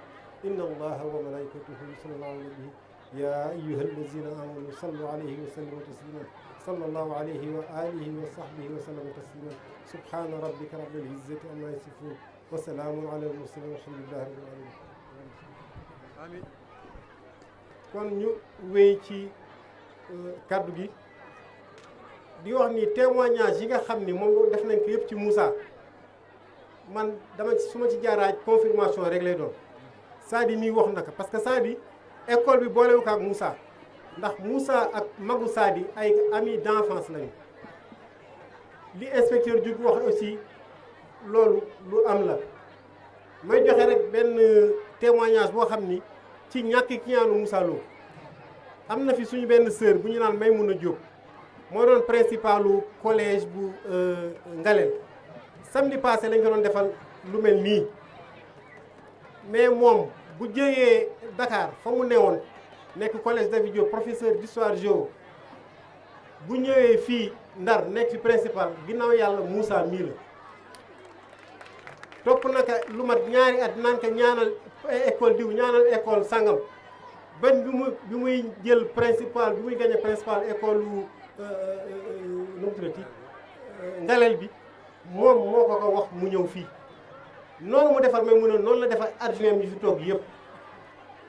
إن الله وملائكته يصلون على النبي يا أيها الذين آمنوا صلوا عليه وسلموا تسليما صلى الله عليه وآله وصحبه وسلم تسليما سبحان ربك رب العزة عما يصفون وسلام على المرسلين والحمد لله رب العالمين آمين kon ñu wéy ci kaddu gi di wax ni témoignage yi nga xam ni moom def nañ ko yëpp ci Moussa man dama su ma ci jaaraaj confirmation rek lay doon Sadi nii wax na ko parce que Sadi école bi boolewu ko ak Moussa ndax Moussa ak magu Sadi ay amis d'enfance lañu li inspecteur Diouf wax aussi loolu lu am la may joxe rek benn témoignage boo xam ni ci ñàkk ki ñaanu Moussa Lo am na fi suñu benn sœur bu ñu naan Maymouna Diop moo doon principalu collège bu Ngalel samedi passé lañ ko doon defal lu mel nii mais moom bu jógee Dakar fa mu newoon nekk collège David Diop professeur d'histoire géo bu ñëwee fii Ndar nekk fi principal ginnaaw yàlla Moussa mii la topp naka lu mat ñaari at naan ko ñaanal école diw ñaanal école sangam ban bi muy jël principal bi muy gagné principal école nu mu tuddati ngalel bi moom moo ko wax mu ñëw fii noonu mu defar mais mu ne noonu la defar adjoint yi fi toog yëpp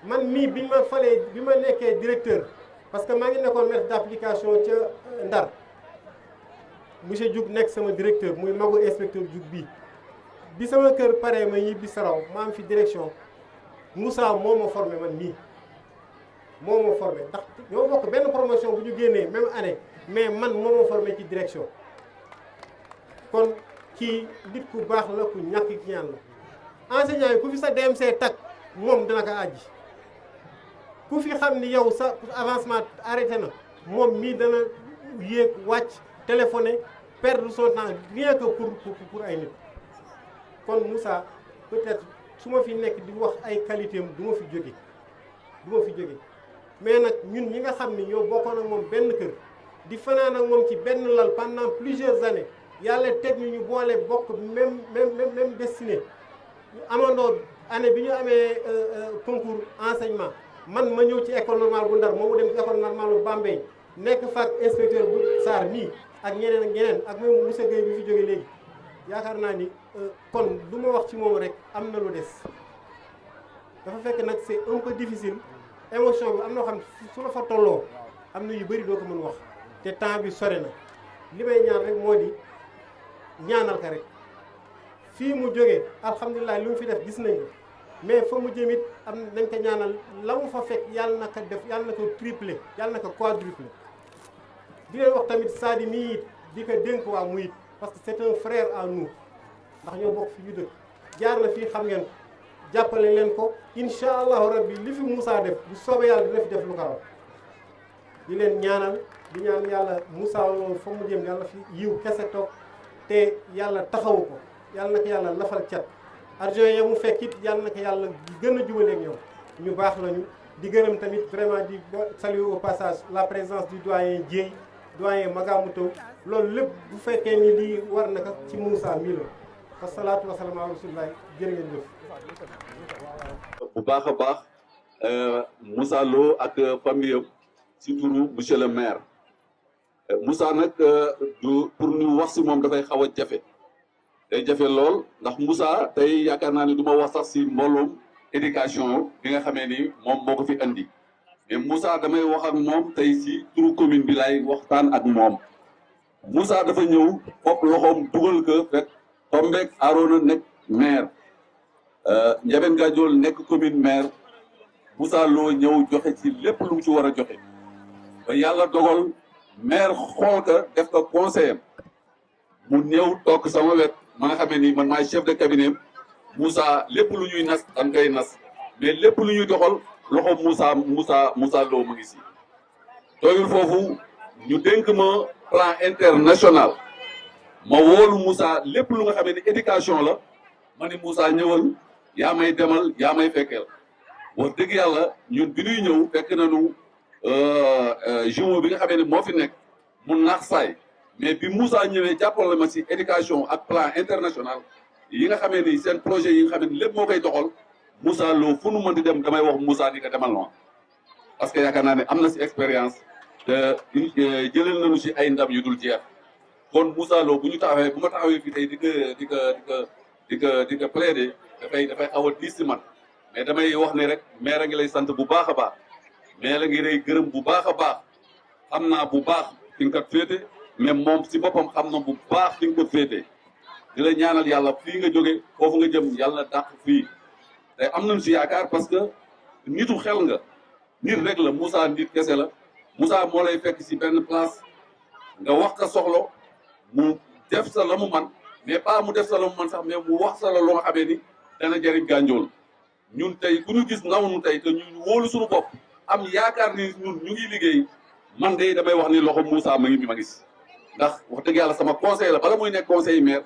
man mii bi ma falee bi ma nekkee directeur parce que maa ngi nekkoon maître d'application ca Ndar monsieur Diouf nekk sama directeur muy magu inspecteur Diouf bii bi sama kër pare ma ñibbi Saraw ma am fi direction Moussa moo ma formé man mii moo ma formé ndax ñoo bokk benn promotion bu ñu génnee même année mais man moo ma formé ci direction kon kii nit ku baax la ku ñàkk ki ñaan la enseignant yi ku fi sa DMC tag moom dina ko àjji ku fi xam ni yow sa avancement arrêté na moom mii dana yéeg wàcc téléphoné perdre son temps rien que pour ay nit kon Moussa peut-être su ma fi nekk di wax ay qualité am du ma fi jóge mais nag ñun ñi nga xam ni ñoo bokkoon ak moom benn kër di fanaan ak moom ci benn lal pendant plusieurs années yàlla teg ñu boole bokk même destinée ñu amandoo année bi ñu amee concours enseignement man ma ñëw ci école normale bu Ndar moomu dem ci école normale bu Bambey nekk fac inspecteur bu Sarr mii ak ñeneen ak même monsieur Guèye bi fi jóge léegi yaakaar naa ni kon du ma wax ci moom rek am na lu des dafa fekk nag c'est un peu difficile émotion bi am na xam su la fa tolloo am na yu bëri doo ko mën wax te temps bi sore na li may ñaan rek moo di ñaanal ka rek fii mu jógee alhamdulilah li mu fi def gis nañ ko mais fa mu jëm it am nañ ko ñaanal la mu fa fekk yàlla na ko def yàlla na ko triplé yàlla na ko quadruplé di leen wax tamit Sadi mii it di ko dénk waa mu it parce que c'est un frère à nous ndax ñoo bokk fi ñu dëkk jaar na fii xam ngeen jàppale leen ko incha allahu rabbi li fi Moussa def bu soobee yàlla dina fi def lu ko raw di leen ñaanal di ñaan yàlla Moussa loolu fa mu jëm yàlla fi yiw kese toog te yàlla taxawu ko yàlla na ko yàlla lafal cat adjoint ya mu fekk it yàlla na ko yàlla gën a jubaleeg ñoom ñu baax lañu di gërëm tamit vraiment di saluer au passage la présence du doyen Dieye doyen Magamou Taw loolu lépp bu fekkee ni lii war na ko ci Moussa mii la wasalaatu wasalaam ala rasulillah jërë ngeen jëf bu baax a baax Moussa Lo ak famille am ci turu monsieur le maire Moussa nag du pour ñu wax si moom dafay xaw a jafe day jafe lool ndax Moussa tey yaakaar naa ni du ma wax sax si mbooloom éducation bi nga xamee ni moom moo ko fi andi mais Moussa damay wax ak moom tey si turu commune bi lay waxtaan ak moom Moussa dafa ñëw fopp loxoom dugal ko fekk tombeek Arona nekk maire Ndiabène Gandiol nekk commune maire Moussa Lo ñëw joxe ci lépp lu mu ci war a joxe ba yàlla dogal maire xool ka def ko conseiller mu ñëw toog sama wet ma nga xamee ni man maay chef de cabinet Moussa lépp lu ñuy nas dañ koy nas mais lépp lu ñuy doxal loxo Moussa Lo mu ngi si doyul foofu ñu dénk ma plan international ma woolu Moussa lépp lu nga xamee ni éducation la ma ni Moussa ñëwal yaa may demal yaa may fekkeel wax dëgg yàlla ñun bi ñuy ñëw fekk nañu jumeau bi nga xamee ni moo fi nekk mu naax saay mais bi Moussa ñëwee jàppale ma si éducation ak plan international yi nga xamee ni seen projet yi nga xamee ni lépp moo koy doxal Moussa Lo fu nu mën di dem damay wax Moussa di ko demal noonu parce que yaakaar naa ne am na si expérience te jëlal nañu si ay ndam yu dul jeex kon Moussa Lo bu ñu taxawee bu ma taxawee fii tey di ko plaider dafay xaw a diis si man mais damay wax ne rek maire a ngi lay sant bu baax a baax maire a ngi lay gërëm bu baax a baax xam naa bu baax fi nga ko féete mais moom si boppam xam na bu baax fi nga ko féete di la ñaanal yàlla fii nga jóge foofu nga jëm yàlla dàq fii te am nañu si yaakaar parce que nitu xel nga nit rek la Moussa nit kese la Moussa moo lay fekk si benn place nga wax ka soxlo mu def sa la mu man mais pas mu def sa la mu man sax mais mu wax sa la loo nga xamee ni dana jëriñ Gandiol ñun tey ku ñu gis naw nu tey te ñu wóolu suñu bopp am yaakaar ni ñun ñu ngi liggéey man de damay wax ni loxo Moussa ma ngi bi ma gis ndax wax dëgg yàlla sama conseil la bala muy nekk conseil maire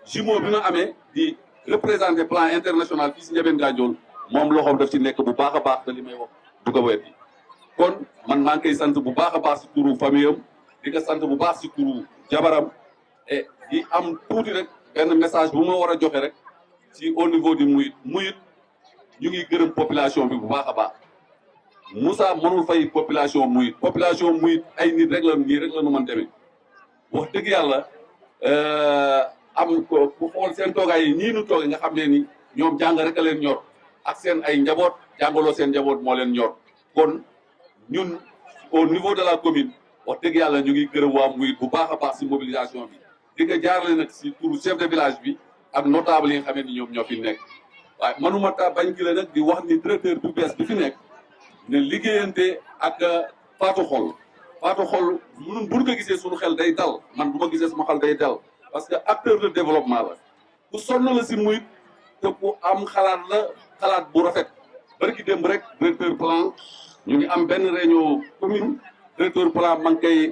jumeau bi ma amee di représenter plan international fii si Ndiabène Gandiol moom loxoom daf ci nekk bu baax a baax te li may wax du ko weddi kon man maa ngi koy sant bu baax a baax si turu famille am di ko sant bu baax si turu jabaram et di am tuuti rek benn message bu ma war a joxe rek si au niveau du Mouyit ñu ngi gërëm population bi bu baax a baax Moussa mënul fay population Mouyit ay nit rek la nii rek la nu mën demee wax dëgg yàlla am ko ku xool seen toogaay yi ñii nu toogee nga xam ne ni ñoom jàng rek a leen ñor ak seen ay njaboot jàngaloo seen njaboot moo leen ñor kon ñun au niveau de la commune wax dëgg yàlla ñu ngi gërëm waa Mouyit bu baax a baax si mobilisation bi di nga jaarale nag si turu chef de village bi ak notable yi nga xam ne ni ñoom ñoo fi nekk waaye manuma ta bañ ki la nag di wax ni directeur bu bees bi fi nekk ne liggéeyante ak Fatou Xol ñun bu ñu ko gisee suñu xel day dal man bu ma gisee sama xel day dal parce que acteur de développement la ku sonn la si Mouyit te ku am xalaat bu rafet barki démb rek directeur plan ñu ngi am benn réunion commune directeur plan ma ngi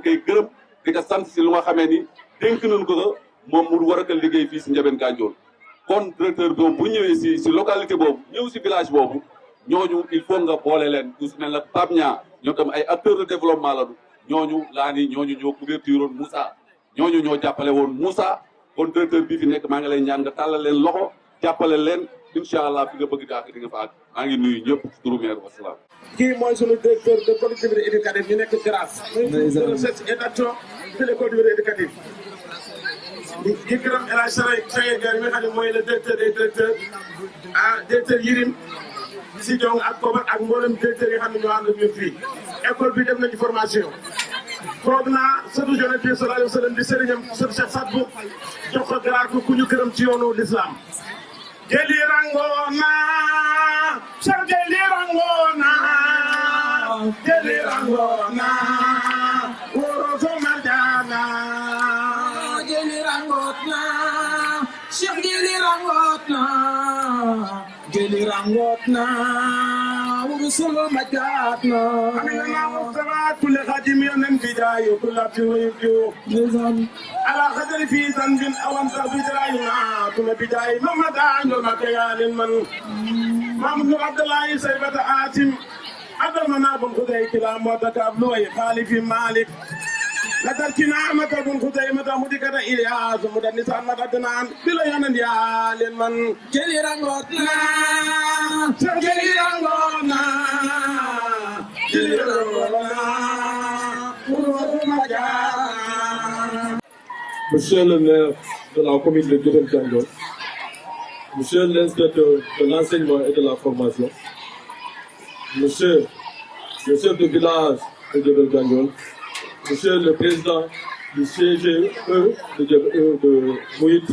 koy gërëm di ko sant si lu nga xamee ni dénk nañu ko moom mu war a ko liggéey fii si Ndiabène Gandiol kon directeur boobu bu ñëwee si localité boobu ñëw si village boobu ñooñu il faut nga boole leen ku si mel ne Pape Niang ñoo tam ay acteurs de développement la ñooñu laa ni ñooñu ñoo couverture woon Moussa ñooñu ñoo jàppale woon Moussa kon directeur bii fi nekk maa ngi lay ñaan nga tàllal leen loxo jàppale leen incha allah fi nga bëgg daal di nga fa maa ngi nuyu ñëpp ci turu maire wasalaam. kii mooy sunu directeur de collectivité éducative ñu nekk Grasse. de recherche et d'action de l'école éducative. di gërëm El Hadj Seye Gueye mi nga xam ne mooy le directeur des directeurs directeur Yirim si Diong ak Kobar ak mboolem directeur yi nga xam ne ñoo ànd ak ñun fii. école bi dem nañu formation. foog naa sëtu Yonent bi sallallahu alayhi wa sallam di sëriñam sëtu Cheikh Sadbou jox ko garaat ku ñu gërëm ci yoonu l'islam. Jeli rangona, Cheikh Jeli rangona, Jeli rangona, Woroso Marjana. Jeli rangotna, Cheikh Jeli rangotna, Jeli rangotna, Woroso Marjana. Amina Mustafa kule khadim yonen bidayo kula fiyo. على خدر في ذنب أو أنت بدراينا كل بداية مما دعنا مكيال من محمد عبد الله سيبة حاتم عبد المناب الخدي كلام وتكابلوي خالف مالك لترك نعمة بن خديمة مدكة إلياس مدنسا مددنان بلا يننديال من جلي رنغوتنا جلي رنغونا جلي رنغونا Monsieur le maire de la commune de Ndiabène Gandiol, monsieur l'inspecteur de l'enseignement et de la formation, monsieur le chef de village de Ndiabène Gandiol, monsieur le président du CGE de Mouyit,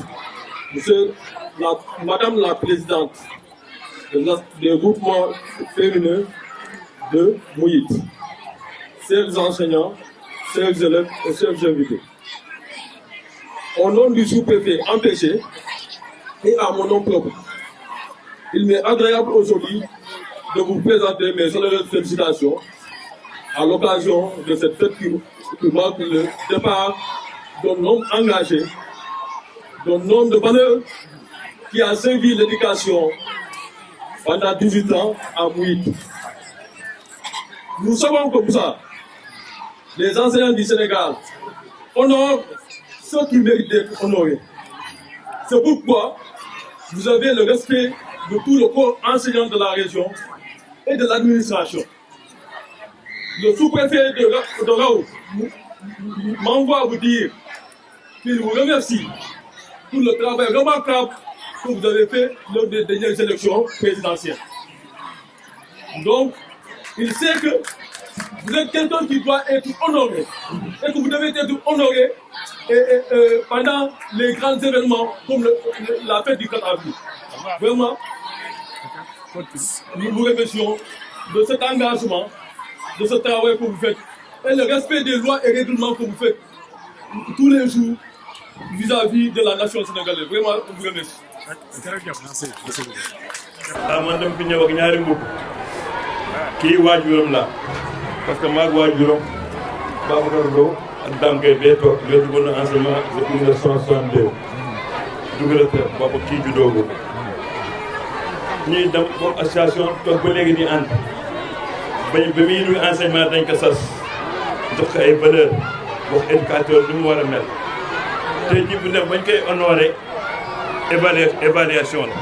madame la présidente des groupements féminins de Mouyit, chers enseignants, chers élèves et chers invités. Au nom du sous-préfet empêché et à mon nom propre, il m'est agréable aujourd'hui de vous présenter mes chaleureuses félicitations à l'occasion de cette fête qui marque le départ d'un homme engagé, d'un homme de valeur qui a servi l'éducation pendant 18 ans à Mouyit. Nous savons comme ça, les enseignants du Sénégal honorent ceux qui méritent d'être honorés. C'est pourquoi vous avez le respect de tout le corps enseignant de la région et de l'administration. Le sous-préfet de Raoult m'envoie vous dire qu'il vous remercie pour le travail remarquable que vous avez fait lors des dernières élections présidentielles. Donc, il sait que vous êtes quelqu'un qui doit être honoré et que vous devez être honoré pendant les grands événements comme la fête du 4 avril. Vraiment, nous vous remercions de cet engagement, de ce travail que vous faites et le respect des lois et règlements que vous faites tous les jours vis-à-vis de la nation sénégalaise. Vraiment, je vous remercie. man dama fi ñëw ak ñaari mbokk kii waajuram la parce que maag waajuram Babacar Lo ak Dame Gueye bee toog ñoo duggoon na enseignement depuis 1962 dugg retraite boobu kii juddoogu ñuy dem comme association toog ba léegi di ànd ba muy nuy enseignement dañ ko sas jox ko ay valeur wax éducateur lu mu war a mel tey jii bu ne bañ koy honoré évaluation la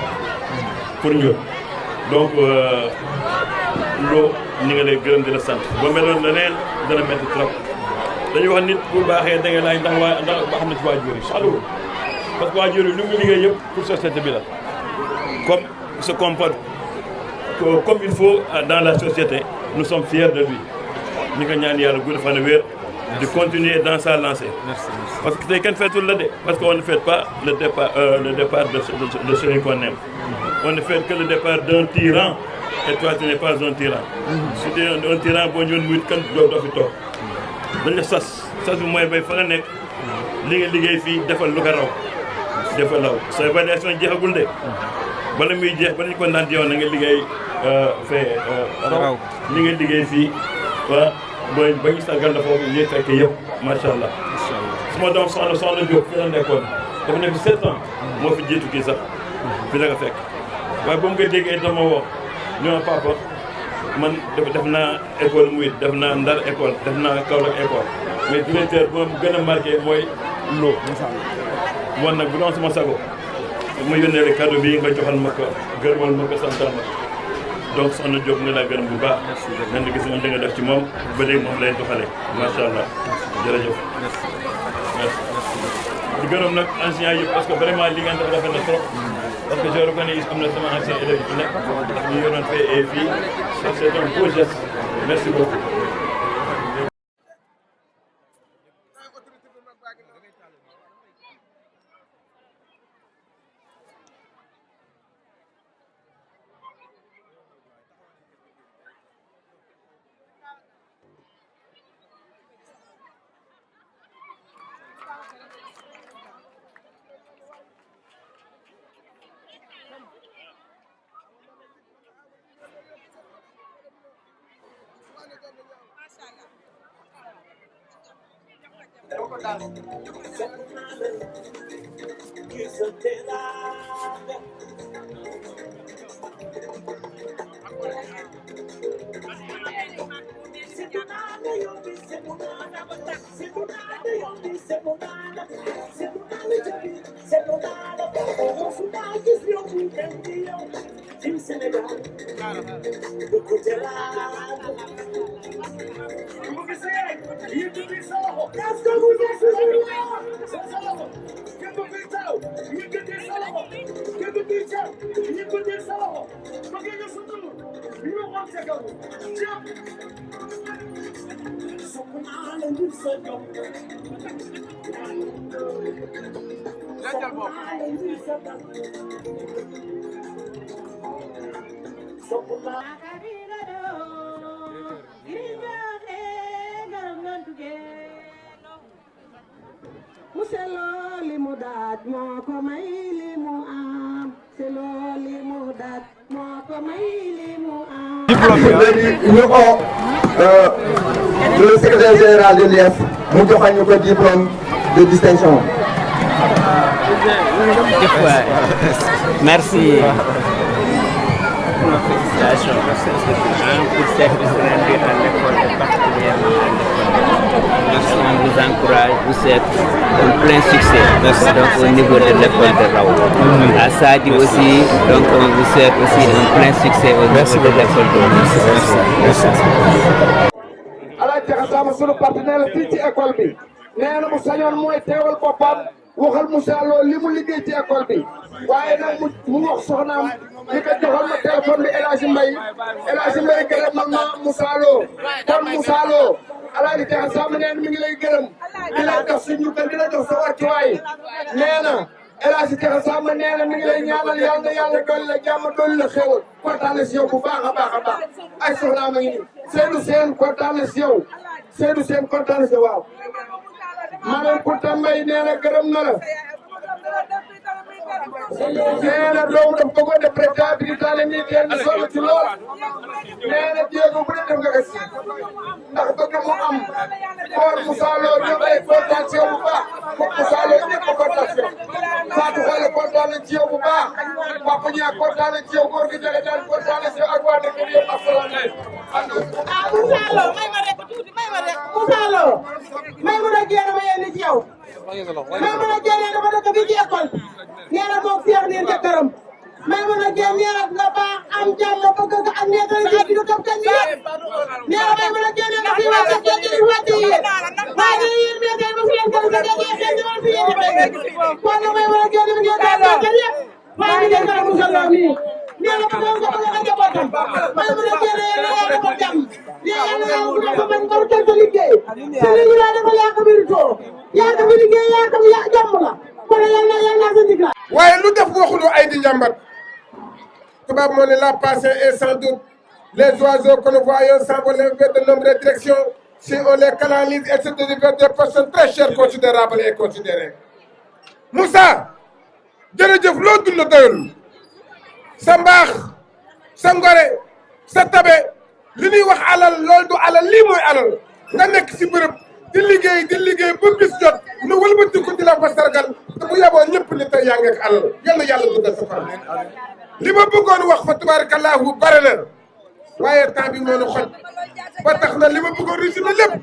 pour ñun donc loo ñu ngi lay gërëm di la sant ba meloon leneen dana métti trop dañuy wax nit bu baaxee da nga laaj ndax baax na ci waajur yi soxlawul parce que waajur yi lu mu liggéey yëpp pour société bi la comme il se comporte comme il faut dans la société nous sommes fiers de lui ñu ko ñaan yàlla gudd fan wér de continuer dans sa lancée. Parce que c'est qu'un fait tout le dé, parce qu'on ne fait pas le départ de celui qu'on aime. On ne fait que le départ d'un tyran, et toi tu n'es pas un tyran. Si tu es un tyran, bon Dieu, nous quand tu dois faire tout. Donc ça c'est moi qui fais nek, ligue fille, defal lu garaw, defal law. Sa évaluation jeexagul de. Bala muy jeex ba ñu ko naan yow na nga liggéey fait raw li nga liggéey fii wa booy ba ñu sargal la foofu ñuy fekk yëpp macha allah. suma doom soxna Diop fi la nekkoon dafa nekk 7 ans moo fi jiitu kii sax fi la nga fekk waaye ba mu koy déggee dama woo ñoo papa man def naa école Mouit def naa Ndar école def naa Kaolack école mais directeur bu ma gën a marqué mooy loo wan nag bu doon sama sago ma yónnee rek cadeau bii nga joxal ma ko gërëmal ma ko santal ma donc soxna Diop nga laa gërëm bu baax nan gis nga nga def ci moom ba léegi moom lay doxale macha allah jërëjëf merci di gërëm nag anciens yi parce que vraiment li ngeen def rafet na trop parce que je reconnais am na sama ancien élève yi nekk ndax ñu yoroon fee fii ça c'est un beau geste merci beaucoup. Le secrétaire général de l'IEF mu joxal ñu ko diplôme de distinction. Merci. Félicitations pour service rendu à l'école et particulièrement à l'école. Merci, on vous encourage, vous êtes un plein succès. Donc au niveau de l'école de Raoult. À Sadi aussi, donc on vous souhaite aussi un plein succès au niveau de l'école de Raoult. Merci. Alaaj Jaxate sunu partenaire fii ci école bi nee na mu sañoon mooy teewal boppam waxal Moussa Lo li mu liggéey ci école bi waaye nag mu wax soxnaam li ko joxal ma téléphone bi El Hadj Mbaye gërëmal ma Moussa Lo kon Moussa Lo Alaaj Jaxate nee na mi ngi lay gërëm di la jox suñu kër di la jox sa wàccuwaay nee na El Hadj Jaxate nee na mi ngi lay ñaanal yàlla dolli la jàmm dolli la xéwal kontaan na si yow bu baax a baax ay soxnaam a ngi nii Seydou Sène kontaan na si yow Seydou Sène kontaan na si yow waaw Madame Kounta Mbaye nee na gërëm na la nee na doomu daf ko de président bi di taale nii kenn solo ci lool nee na jéego bu ne def nga ko si ndax bëgg mu am koor Moussa Lo ñoom ay kontaan si yow bu baax Moussa Lo ñëpp kontaan si yow Fatou Xolle kontaan kontaan nañ ci yow bu baax papa ñi kontaan nañ ci yow góor gi jële daan kontaan nañ ci yow ak waa dëkk bi yëpp asalaamaaleykum. Moussa Lo may ma rek tuuti may ma rek Moussa Lo may mën a génn ma yéen ci yow may mën a génn dafa dëkk fii ci école nee na moom feex neen jëkkëram may mën a génn nee na nga baax am jàmm bëgg nga ak nee na ci du kam kan yéen nee na may mën a génn nga fi wàcce ci wàcce yéen waa ñu yéen mais tey ba fi leen gën a gën xëy ñu fi yéen kon may mën a génn mi ngi daal kan yépp waa ñu leen gën a Moussa Lo mi nee na ko doon ko bëgg a njabootam may mën a génn yéen la yàlla ko jàmm nee yàlla yàlla bu ko bañ ko jël sa liggéey te li ñu la dafa yaa ko mérito yaa ko liggéey yaa ko jàmm la kon yàlla sa ndig la waaye lu def waxulu ay di njàmbat tubaab moo ne la passé et sans doute les oiseaux que nous voyons s'envoler vers de nombreuses directions si on les canalise et se délivre des personnes très chères considérables et considérées Moussa jërëjëf loo dund doyul sa mbaax sa ngore sa tabe li ñuy wax alal loolu du alal lii mooy alal nga nekk si bërëb di liggéey ba bis jot nu wëlbatiku di la fa sargal te bu yeboo ñëpp ni tey yaa ngi ak alal yal na yàlla guddal sa fan li ma bëggoon wax fa tabarakallahu bare na waaye temps bi moo nu xoj ba tax na li ma bëggoon résumé lépp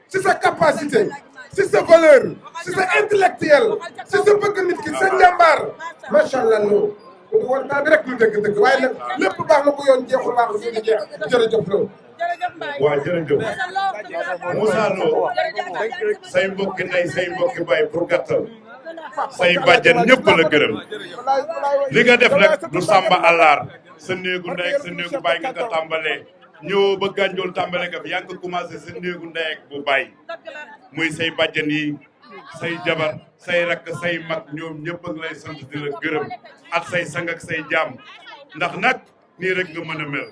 si sa capacité si sa valeur si sa intellectuel si sa bëgg nit ki sa njàmbaar macha allah loolu du woon temps bi rek lu dëgg waaye nag lépp baax na ko yoon jeexul baax na suñu jeex jërëjëf loolu waaw jërëjëf Moussa Lo say mbokki ndey say mbokki baay pour gàttal say bàjjen ñëpp la gërëm li nga def nag du sàmba àllaar sa néegu ndey ak sa néegu baay nga ko tàmbalee ñëw ba gànjool tàmbale nga fi yaa ngi ko commencé sa néegu ndey ak bu baay muy say bàjjen yi say jabar say rakk say mag ñoom ñëpp ak lay sant di la gërëm ak say sang ak say jaam ndax nag nii rek nga mën a mel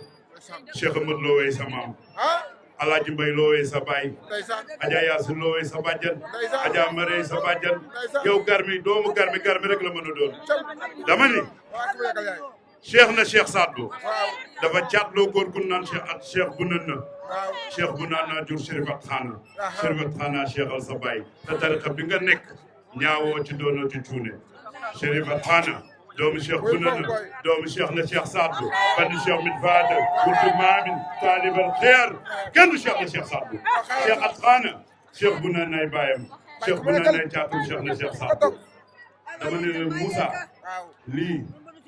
Cheikh Amadou Lo wey sa maam Alaaji Mbay Lo wey sa baay Adja Yaasin Lo wey sa bàjjan Adja Marey sa bàjjan yow garmi doomu garmi rek la mën a doon dama ni cheikh na cheikh Sadbou dafa caatloo góor gu naan cheikh bu nan na cheikh bu naan na jur Chérifat Xaana cheikh al sa baay te tariqa bi nga nekk ñaawoo ci doonoo ci cuune Chérifat Xaana doomu cheikh bu nan na doomu cheikh na cheikh Sadbou bandi cheikh mit faada gurdu maamin taalibal xeer kenn du cheikh na cheikh Sadbou cheikh at Xaana cheikh bu nan nay baayam cheikh bu nan nay caatum cheikh na cheikh Sadbou dama ne la Moussa lii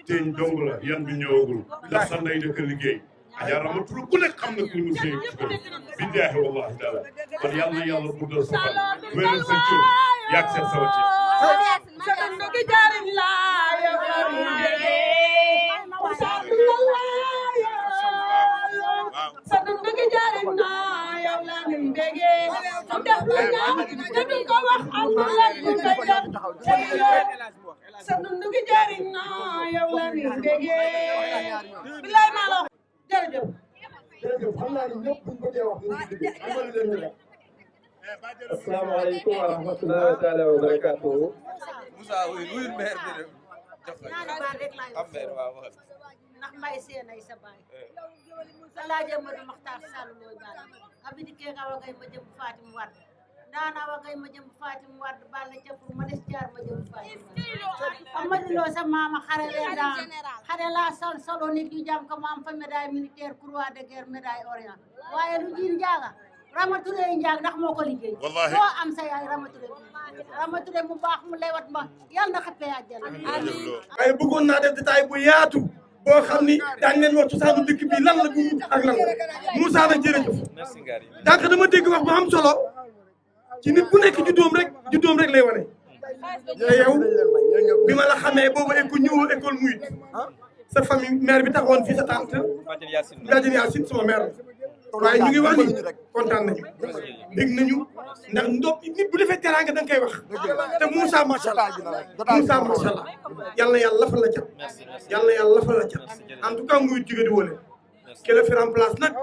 teeñ dong la yan bi ñëwagul ndax sa ndey dëkk liggéey Adja Ramatou ku nekk xam na ku mu sëy ci kër billaahi wallahi taala kon yal na yàlla guddal sa fan wéral sa cër yàgg seen sa wàcce sa dundu gi jariñ na yow la ni bëggee bilaay maa la wax jërëjëf xam naa ni ñëpp buñ bëggee wax amal leen ñu asalaamaaleykum wa rahmatullahi taala wa barakatuhu Moussa wuyul maire bi am maire waaw ndax mbay seen ay sa baay Alaaji Amadou Maxtaar Sall looy baal abidi ke nga wagay ma jëm Fatim Wade daana wagay ma jëm Fatim Wade balla capur ma des jaar ma jëm Fatim Wade Amadou Lo sa mama xare leen daan xare la sol solo nit yu jam ko ma am fa médaille militaire croix de guerre médaille orient waaye lu jiin njaaga Ramaturé njaag ndax moo ko liggéey soo am sa yaay Ramaturé mu baax mu lewat ma yàlla na xappee àjjana waaye bëggoon naa def détail bu yaatu boo xam ni daañu leen wax cosaanu dëkk bi lan la bu ak lan la Moussa nag jërëjëf donc dama dégg wax bu am solo ci nit bu nekk juddoom rek lay wane te yow bi ma la xamee boobu école ñëwoo école muyit sa famille mère bi taxawoon fii sa tante Badiane Yacine sama mère waaye ñu ngi wax ni kontaan nañu dégg nañu ndax ndox nit bu defee teraanga da nga koy wax te Moussa macha allah yal na yàlla lafal la cat yal na yàlla lafal la cat en tout cas muy jóge di wóole ki la fi remplace nag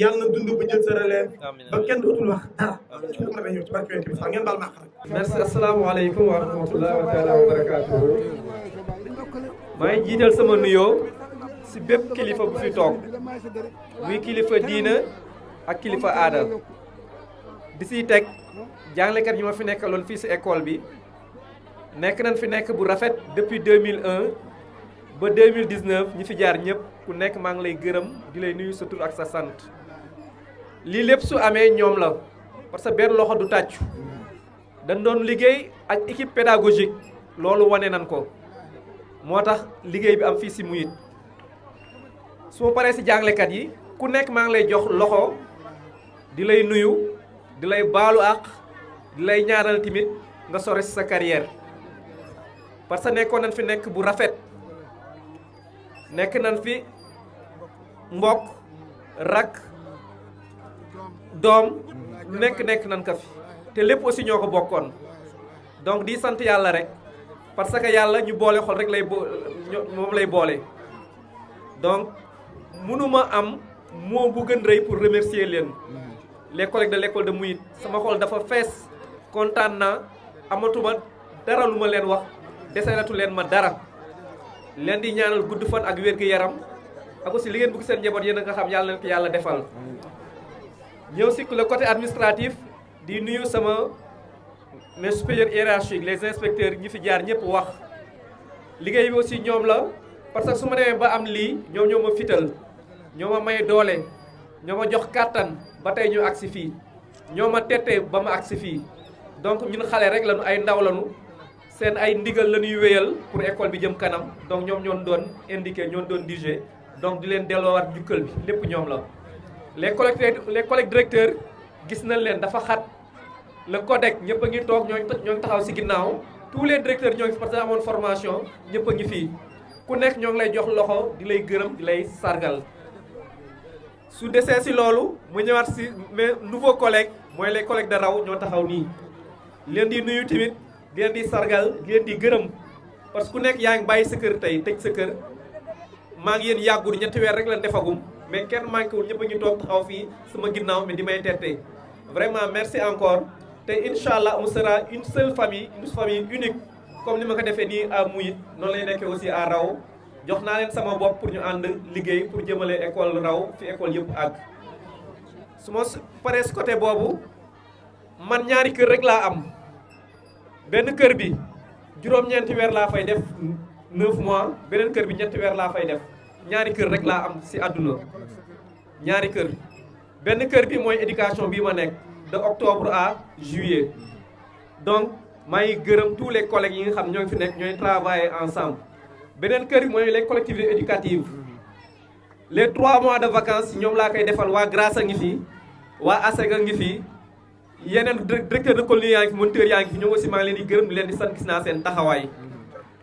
yàlla na dund ba jël sa relève ba kenn dootul wax dara su ko defee ñëw ci barke bi sax ngeen baal maa xam. merci asalaamaaleykum wa rahmatulah wa taala wa barakaatuhu maa ngi jiital sama nuyoo si bépp kilifa bu fi toog muy kilifa diina ak kilifa aada di siy teg jàngalekat yi ma fi nekkaloon fii si école bi nekk nañ fi nekk bu rafet depuis 2001 ba 2019 ñi fi jaar ñëpp ku nekk maa ngi lay gërëm di lay nuyu sa tur ak sa sant lii lépp su amee ñoom la parce que benn loxo du tàccu dañ doon liggéey ak équipe pédagogique loolu wane nan ko moo tax liggéey bi am fii si Mouride su ma paree si jàngalekat yi ku nekk maa ngi lay jox loxo di lay nuyu di lay baalu àq di lay ñaanal tamit nga sore si sa carrière parce que nekkoon nañ fi nekk bu rafet nekk nañ fi mbokk rak doom nekk nañ ko fi te lépp aussi ñoo ko bokkoon donc di sant yàlla rek parce que yàlla ñu boole xol rek moom lay boole donc mënuma am moo bu gën rëy pour remercier leen les collègues de l'école de Mouride sama xol dafa fees kontaan naa amatuma dara lu ma leen wax desenatu leen ma dara leen di ñaanal gudd fan ak wér-gu-yaram ak aussi li ngeen bëgg seen njaboot yéen a nga xam yàlla leen ko yàlla defal ñëw si le côté administratif di nuyu sama mes supérieurs hiérarchiques les inspecteurs ñi fi jaar ñëpp wax liggéey bi aussi ñoom la parce que su ma demee ba am lii ñoom ñoo ma fital ñoo ma may doole ñoo ma jox kàttan ba tey ñu agsi fii ñoo ma tette ba ma agsi fii donc ñun xale rek lañu ay ndaw lañu seen ay ndigal la ñuy wéyal pour école bi jëm kanam donc ñoom ñoon doon indiqué ñoon doon dirigé donc di leen delloowaat jukkal bi lépp ñoom la les collègues directeurs gis nañ leen dafa xat le CODEC ñëpp a ngi toog ñoo ngi taxaw si ginnaaw tous les directeurs ñoo ngi fi parce que amoon formation ñëpp a ngi fii ku nekk ñoo ngi lay jox loxo di lay gërëm di lay sargal su desee si loolu mu ñëwaat si mes nouveaux collègues mooy les collègues de raw ñoo taxaw nii leen di nuyu tamit di leen di sargal di leen di gërëm parce que ku nekk yaa ngi bàyyi sa kër tey tëj sa kër maa ngi yéen yàggul 3 weer rek lañ defagum mais kenn manqué wul ñëpp a ngi toog taxaw fii sama ginnaaw mais di may tette vraiment merci encore te incha allah on sera une seule famille une famille unique comme ni ma ko defee nii à Mouride noonu lay nekkee aussi à raw jox naa leen sama bopp pour ñu ànd liggéey pour jëmale école raw fi école yëpp àgg su ma paree si côté boobu man ñaari kër rek laa am benn kër bi juróom-ñeenti weer laa fay def 9 mois beneen kër bi 3 weer laa fay def ñaari kër rek laa am si àdduna ñaari kër benn kër bi mooy éducation bii ma nekk de octobre à juillet donc maa ngi gërëm tous les collègues yi nga xam ñoo ngi fi nekk ñooy travailler ensemble beneen kër bi mooy les collectivités éducatives les 3 mois de vacances ñoom laa koy defal waa Grâce a ngi fi waa ASEG a ngi fi yeneen directeur de colonie yaa ngi fi moniteur yaa ngi fi ñoom aussi maa ngi leen di gërëm di leen di sant gis naa seen taxawaay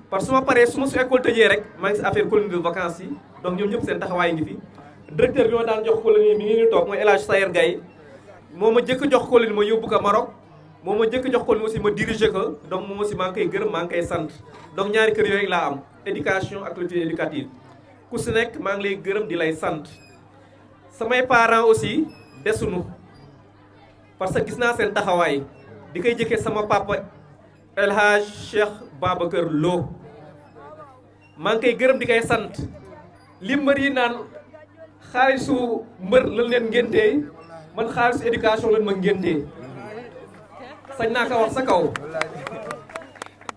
parce que su ma paree su ma su école tëjee rek maa ngi si affaire colonie de vacances yi donc ñoom ñëpp seen taxawaay ngi fi directeur bi ma daan jox colonie mi ngi ni toog mooy El Hadj Sayer Gaye moo ma jëkk jox colonie ma yóbbu ko Maroc moo ma jëkk jox colonie aussi ma diriger ko donc moom aussi maa ngi koy gërëm maa ngi koy sant donc ñaari kër yooyu laa am éducation ak collectivité éducative ku si nekk maa ngi lay gërëm di lay sant samay parents aussi desunu parce que gis naa seen taxawaay di koy jëkkee sama papa El Hadj Cheikh Babacar Lo maa ngi koy gërëm di koy sant li mbër yi naan xaalisu mbër lañ leen ngéntee man xaalisu éducation lañ ma ngéntee sañ naa ko wax sa kaw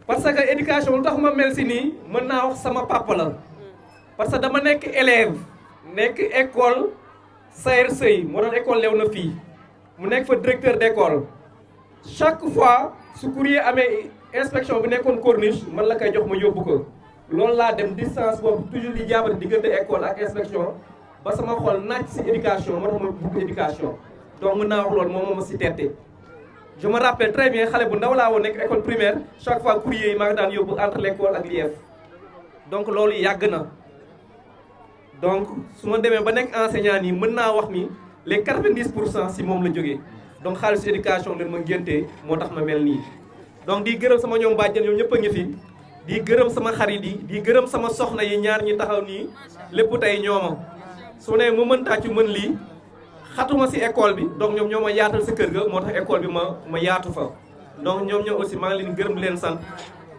parce que éducation lu tax ma mel si nii mën naa wax sama papa la parce que dama nekk élève nekk école Sayer Sey moo doon école lew na fii mu nekk fa directeur d'école chaque fois su courrier amee inspection bi nekkoon corniche man la koy jox ma yóbbu ko loolu laa dem distance boobu toujours di jaabante diggante école ak inspection ba sama xol naaj si éducation moo tax ma bugg éducation donc mën naa wax loolu moom moo ma si tette je me rappelle très bien xale bu ndaw laa woon nekk école primaire chaque fois courrier yi maa ngi daan yóbbu entre l'école ak l'IEF donc loolu yàgg na donc su ma demee ba nekk enseignant nii mën naa wax ni les 90% si moom la jógee donc xaalisu éducation leen ma ngéntee moo tax ma mel nii donc di gërëm sama ñoom bàjjen ñoom ñëpp a ngi fi di gërëm sama xarit yi di gërëm sama soxna yi ñaar ñi taxaw nii lépp tey ñooma su ne ma mën tàccu mën lii xatuma si école bi donc ñoom ñoo ma yaatal si kër ga moo tax école bi ma yaatu fa donc ñoom ñoo aussi maa ngi leen gërëm di leen sant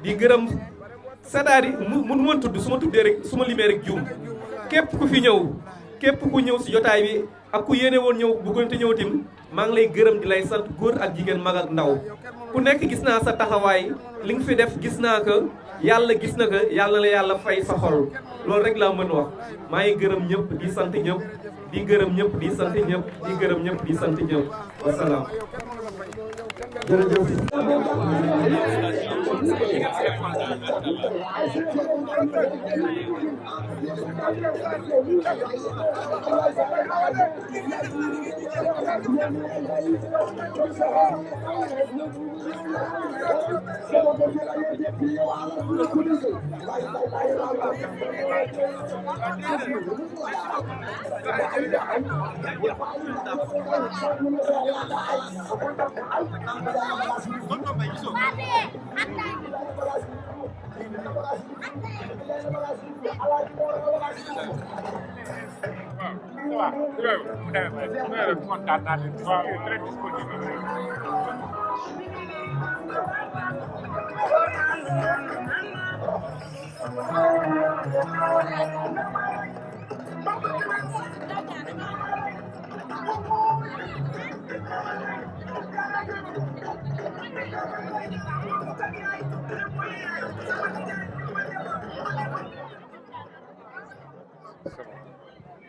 di gërëm c'est-à-dire mënu ma tudd su ma tuddee rek su ma limee rek juum képp ku fi ñëw képp ku ñëw si jotaay bi ak ku yéene woon ñëw bëggoon te ñëw tim maa ngi lay gërëm di lay sant góor ak jigéen mag ak ndaw ku nekk gis naa sa taxawaay li nga fi def gis naa ko yàlla gis na ko yàlla la yàlla fay sa xol loolu rek laa mën wax maa ngi gërëm ñëpp di sant ñëpp di gërëm ñëpp di sant ñëpp di gërëm ñëpp di sant ñëpp wasalaam. Thank you.